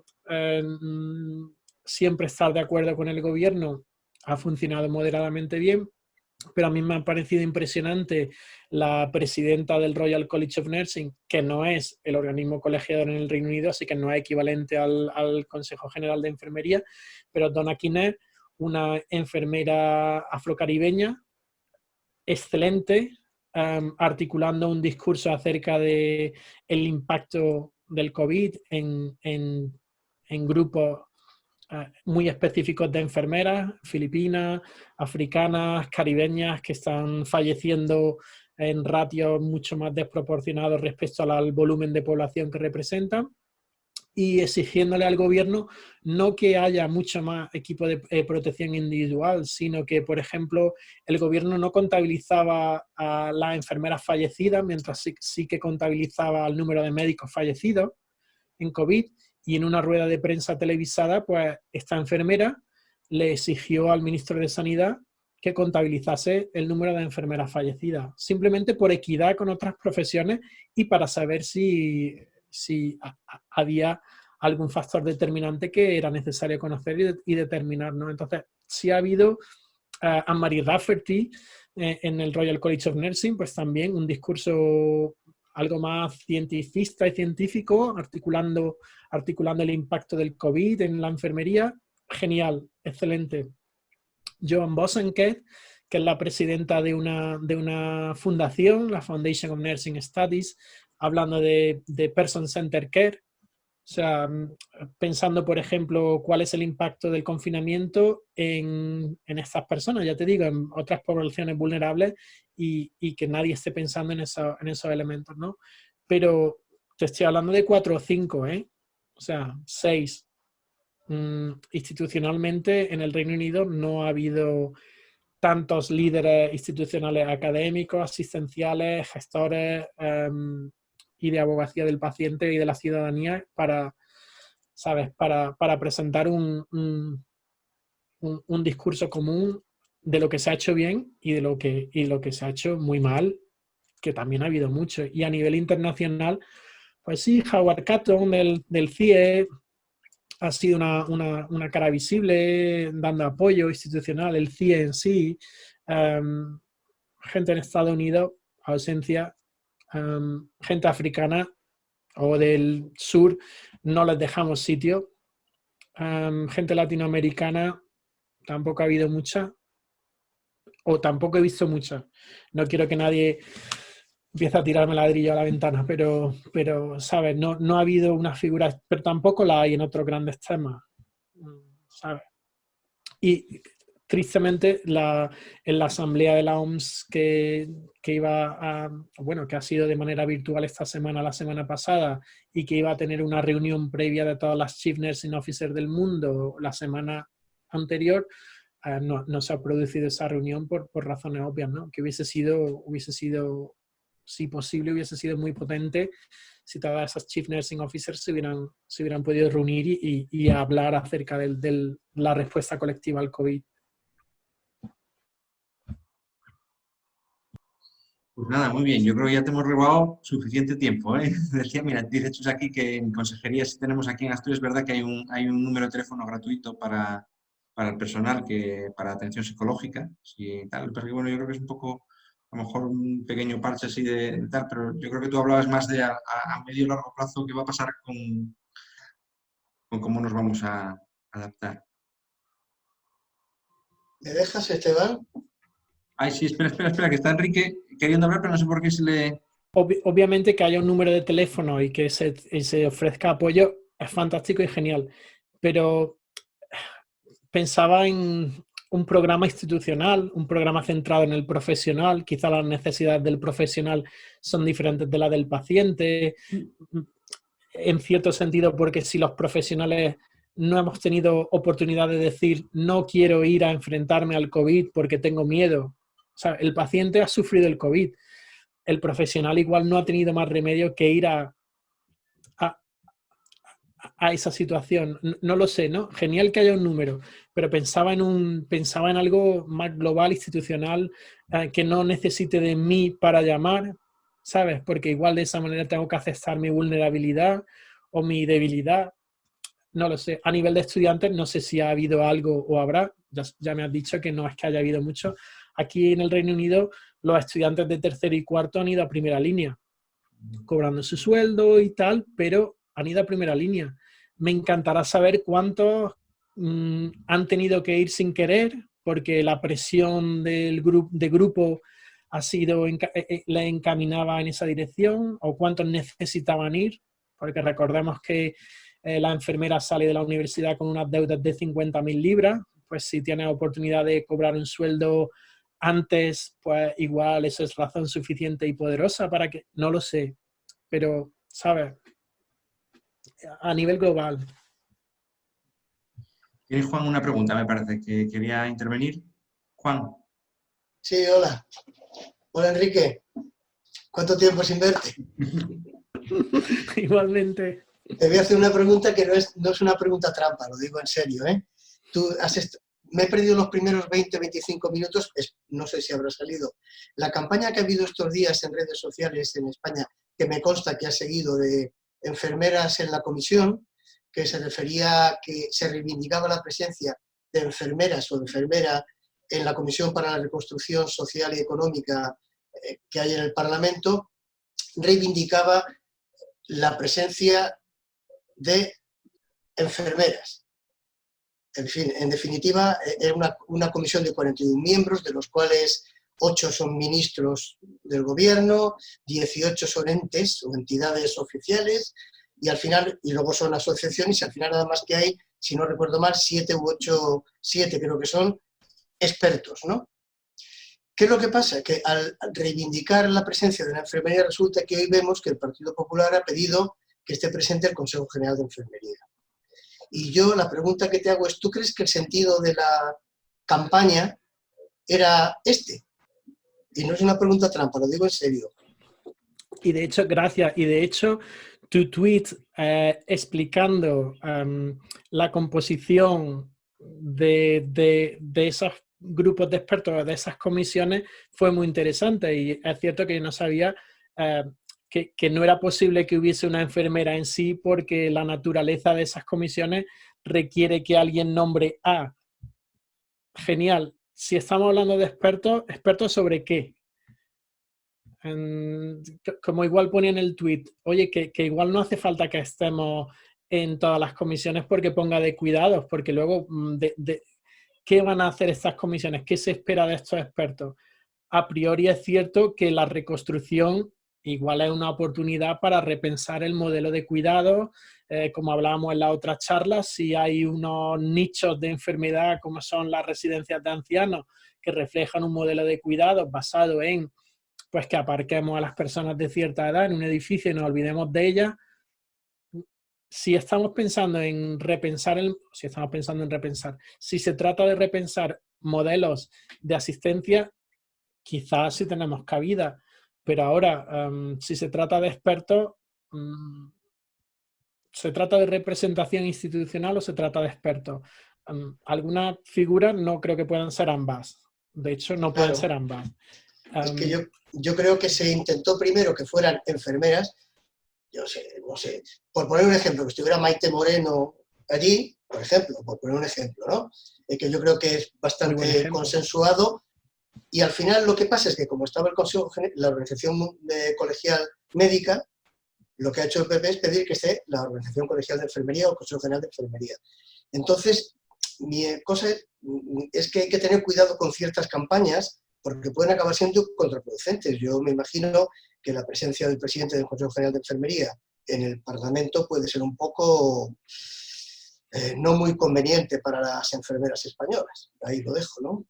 siempre estar de acuerdo con el gobierno ha funcionado moderadamente bien, pero a mí me ha parecido impresionante la presidenta del Royal College of Nursing, que no es el organismo colegiador en el Reino Unido, así que no es equivalente al Consejo General de Enfermería, pero Donna Kinner, una enfermera afrocaribeña, excelente, articulando un discurso acerca del impacto del COVID en grupos muy específicos de enfermeras filipinas, africanas, caribeñas, que están falleciendo en ratios mucho más desproporcionados respecto al volumen de población que representan, y exigiéndole al gobierno no que haya mucho más equipo de protección individual, sino que, por ejemplo, el gobierno no contabilizaba a las enfermeras fallecidas, mientras sí que contabilizaba el número de médicos fallecidos en COVID, y en una rueda de prensa televisada, pues esta enfermera le exigió al ministro de Sanidad que contabilizase el número de enfermeras fallecidas, simplemente por equidad con otras profesiones y para saber si había algún factor determinante que era necesario conocer y determinar, ¿no? Entonces, sí ha habido Anne-Marie Rafferty en el Royal College of Nursing, pues también un discurso algo más científico y científico, articulando el impacto del COVID en la enfermería. Genial, excelente. Joan Bosanquet, que es la presidenta de una fundación, la Foundation of Nursing Studies, hablando de Person-Centered Care. O sea, pensando, por ejemplo, cuál es el impacto del confinamiento en estas personas, ya te digo, en otras poblaciones vulnerables y que nadie esté pensando en esos elementos, ¿no? Pero te estoy hablando de 4 o 5, ¿eh? O sea, 6. Institucionalmente en el Reino Unido no ha habido tantos líderes institucionales académicos, asistenciales, gestores y de abogacía del paciente y de la ciudadanía para, ¿sabes? Para presentar un discurso común de lo que se ha hecho bien y de lo que se ha hecho muy mal, que también ha habido mucho. Y a nivel internacional, pues sí, Howard Catton del CIE ha sido una cara visible, dando apoyo institucional, el CIE en sí, gente en Estados Unidos, ausencia, gente africana o del sur, no les dejamos sitio, gente latinoamericana, tampoco ha habido mucha, o tampoco he visto mucha. No quiero que nadie empiece a tirarme ladrillo a la ventana, pero ¿sabes? No ha habido una figura, pero tampoco la hay en otros grandes temas, ¿sabes? Y tristemente en la asamblea de la OMS que ha sido de manera virtual esta semana, la semana pasada, y que iba a tener una reunión previa de todas las Chief Nursing Officers del mundo la semana anterior, no se ha producido esa reunión por razones obvias, ¿no? Que hubiese sido, si posible, hubiese sido muy potente si todas esas Chief Nursing Officers se hubieran podido reunir y hablar acerca de la respuesta colectiva al COVID. Pues nada, muy bien. Yo creo que ya te hemos robado suficiente tiempo, ¿eh? Decía, mira, dice Chus aquí que en consejería sí tenemos aquí en Asturias, es verdad que hay un número de teléfono gratuito para el personal, para atención psicológica, sí, tal, pero bueno, yo creo que es un poco, a lo mejor un pequeño parche así de tal, pero yo creo que tú hablabas más de a medio y largo plazo qué va a pasar con cómo nos vamos a adaptar. ¿Me dejas, Esteban? Ay, sí, espera, que está Enrique queriendo hablar, pero no sé por qué se le... Obviamente que haya un número de teléfono y que se ofrezca apoyo es fantástico y genial, pero pensaba en un programa institucional, un programa centrado en el profesional. Quizá las necesidades del profesional son diferentes de las del paciente, en cierto sentido, porque si los profesionales no hemos tenido oportunidad de decir no quiero ir a enfrentarme al COVID porque tengo miedo. O sea, el paciente ha sufrido el COVID. El profesional igual no ha tenido más remedio que ir a esa situación. No lo sé, ¿no? Genial que haya un número, pero pensaba en algo más global, institucional, que no necesite de mí para llamar, ¿sabes? Porque igual de esa manera tengo que aceptar mi vulnerabilidad o mi debilidad. No lo sé. A nivel de estudiantes, no sé si ha habido algo o habrá. Ya me has dicho que no es que haya habido mucho. Aquí en el Reino Unido, los estudiantes de tercero y cuarto han ido a primera línea, cobrando su sueldo y tal, pero han ido a primera línea. Me encantará saber cuántos han tenido que ir sin querer porque la presión de grupo ha sido le encaminaba en esa dirección, o cuántos necesitaban ir, porque recordemos que la enfermera sale de la universidad con unas deudas de 50.000 libras, pues si tiene oportunidad de cobrar un sueldo antes, pues igual eso es razón suficiente y poderosa para que, no lo sé, pero, ¿sabes? A nivel global. Tiene Juan una pregunta, me parece, que quería intervenir. Juan. Sí, hola. Hola, Enrique. ¿Cuánto tiempo sin verte? Igualmente. Te voy a hacer una pregunta que no es una pregunta trampa, lo digo en serio, ¿eh? Me he perdido los primeros 20-25 minutos, no sé si habrá salido. La campaña que ha habido estos días en redes sociales en España, que me consta que ha seguido, de enfermeras en la comisión, que se refería a que se reivindicaba la presencia de enfermeras o enfermera en la Comisión para la Reconstrucción Social y Económica que hay en el Parlamento, reivindicaba la presencia de enfermeras. En fin, en definitiva, es una comisión de 41 miembros, de los cuales 8 son ministros del gobierno, 18 son entes o entidades oficiales, y al final, y luego son asociaciones, y al final nada más que hay, si no recuerdo mal, 7 u 8, 7 creo que son expertos, ¿no? ¿Qué es lo que pasa? Que al reivindicar la presencia de la enfermería resulta que hoy vemos que el Partido Popular ha pedido que esté presente el Consejo General de Enfermería. Y yo la pregunta que te hago es, ¿tú crees que el sentido de la campaña era este? Y no es una pregunta trampa, lo digo en serio. Y de hecho, gracias. Y de hecho, tu tweet explicando la composición de esos grupos de expertos, de esas comisiones, fue muy interesante. Y es cierto que yo no sabía que no era posible que hubiese una enfermera en sí, porque la naturaleza de esas comisiones requiere que alguien nombre a. Genial. Si estamos hablando de expertos, ¿expertos sobre qué? Como igual ponía en el tweet, oye, que igual no hace falta que estemos en todas las comisiones porque ponga de cuidados, porque luego, ¿qué van a hacer estas comisiones? ¿Qué se espera de estos expertos? A priori es cierto que la reconstrucción igual es una oportunidad para repensar el modelo de cuidado, como hablábamos en la otra charla, si hay unos nichos de enfermedad como son las residencias de ancianos que reflejan un modelo de cuidado basado en pues que aparquemos a las personas de cierta edad en un edificio y nos olvidemos de ellas. Si estamos pensando en repensar, si se trata de repensar modelos de asistencia, quizás sí tenemos cabida, pero ahora, si se trata de expertos, ¿se trata de representación institucional o se trata de expertos? Algunas figuras no creo que puedan ser ambas. De hecho, no pueden ser ambas. Es que yo creo que se intentó primero que fueran enfermeras, no sé, por poner un ejemplo, que estuviera Maite Moreno allí, por ejemplo, por poner un ejemplo, ¿no? Que yo creo que es bastante consensuado, y al final lo que pasa es que como estaba el Consejo, la Organización Colegial Médica, lo que ha hecho el PP es pedir que esté la Organización Colegial de Enfermería o el Consejo General de Enfermería. Entonces, mi cosa es que hay que tener cuidado con ciertas campañas porque pueden acabar siendo contraproducentes. Yo me imagino que la presencia del presidente del Consejo General de Enfermería en el Parlamento puede ser un poco no muy conveniente para las enfermeras españolas. Ahí lo dejo, ¿no?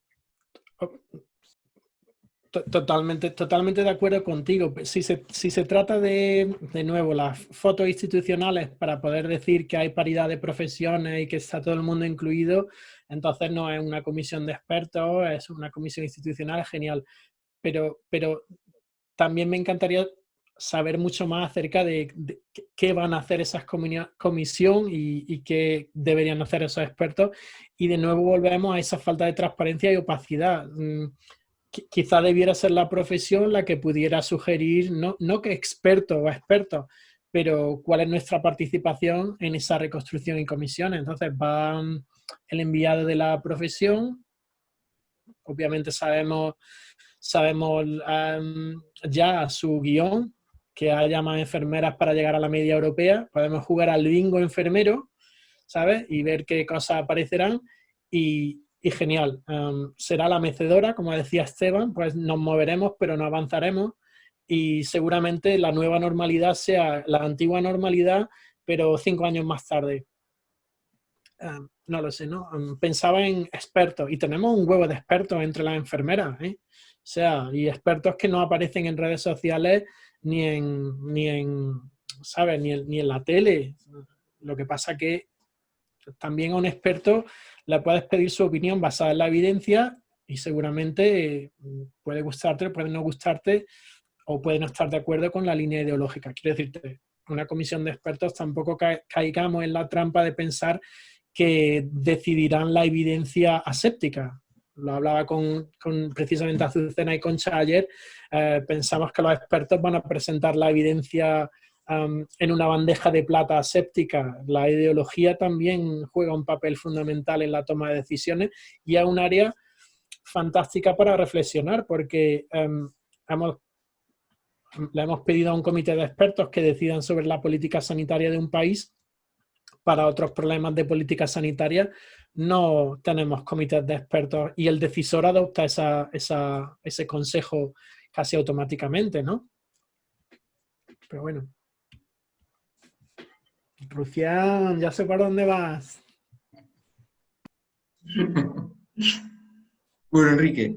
Totalmente de acuerdo contigo. Si se trata de nuevo, las fotos institucionales para poder decir que hay paridad de profesiones y que está todo el mundo incluido, entonces no es una comisión de expertos, es una comisión institucional, genial. Pero también me encantaría saber mucho más acerca de qué van a hacer esas comisión y qué deberían hacer esos expertos. Y de nuevo volvemos a esa falta de transparencia y opacidad. Quizá debiera ser la profesión la que pudiera sugerir, no que expertos o expertos, pero cuál es nuestra participación en esa reconstrucción y comisiones. Entonces va el enviado de la profesión, obviamente sabemos ya su guión, que haya más enfermeras para llegar a la media europea, podemos jugar al bingo enfermero, ¿sabes? Y ver qué cosas aparecerán y genial. Será la mecedora, como decía Esteban, pues nos moveremos pero no avanzaremos y seguramente la nueva normalidad sea la antigua normalidad pero 5 años más tarde. No lo sé, ¿no? Pensaba en expertos y tenemos un huevo de expertos entre las enfermeras, ¿eh? O sea, y expertos que no aparecen en redes sociales ni en ¿sabes? Ni en la tele. Lo que pasa que también a un experto le puedes pedir su opinión basada en la evidencia y seguramente puede gustarte, puede no gustarte o puede no estar de acuerdo con la línea ideológica. Quiero decirte, una comisión de expertos tampoco caigamos en la trampa de pensar que decidirán la evidencia aséptica. Lo hablaba con precisamente Azucena y Concha ayer. Pensamos que los expertos van a presentar la evidencia en una bandeja de plata aséptica. La ideología también juega un papel fundamental en la toma de decisiones y es un área fantástica para reflexionar porque le hemos pedido a un comité de expertos que decidan sobre la política sanitaria de un país. Para otros problemas de política sanitaria no tenemos comités de expertos y el decisor adopta ese consejo casi automáticamente, ¿no? Pero bueno. Rufián, ya sé por dónde vas. Bueno, Enrique,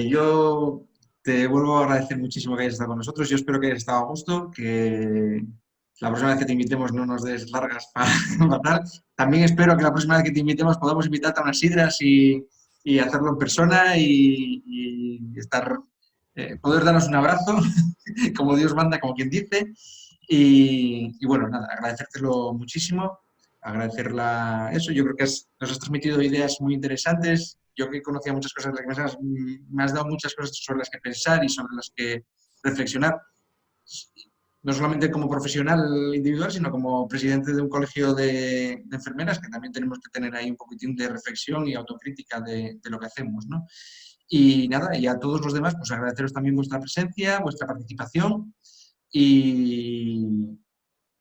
yo te vuelvo a agradecer muchísimo que hayas estado con nosotros. Yo espero que hayas estado a gusto, que la próxima vez que te invitemos no nos des largas para tal. También espero que la próxima vez que te invitemos podamos invitarte a unas sidras y hacerlo en persona y estar, poder darnos un abrazo, como Dios manda, como quien dice. Y bueno, nada, agradecértelo muchísimo, agradecerla eso. Yo creo que nos has transmitido ideas muy interesantes. Yo que conocía muchas cosas de las que me has dado muchas cosas sobre las que pensar y sobre las que reflexionar. No solamente como profesional individual, sino como presidente de un colegio de enfermeras, que también tenemos que tener ahí un poquitín de reflexión y autocrítica de lo que hacemos, ¿no? Y nada, y a todos los demás, pues agradeceros también vuestra presencia, vuestra participación y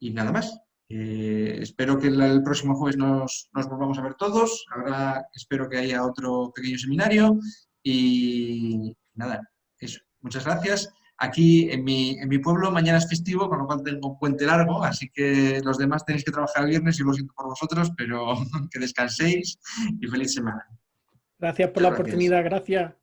nada más. Espero que el próximo jueves nos volvamos a ver todos. Ahora espero que haya otro pequeño seminario y nada, eso. Muchas gracias. Aquí en mi pueblo mañana es festivo, con lo cual tengo puente largo, así que los demás tenéis que trabajar el viernes y lo siento por vosotros, pero que descanséis y feliz semana. Gracias por la oportunidad, gracias.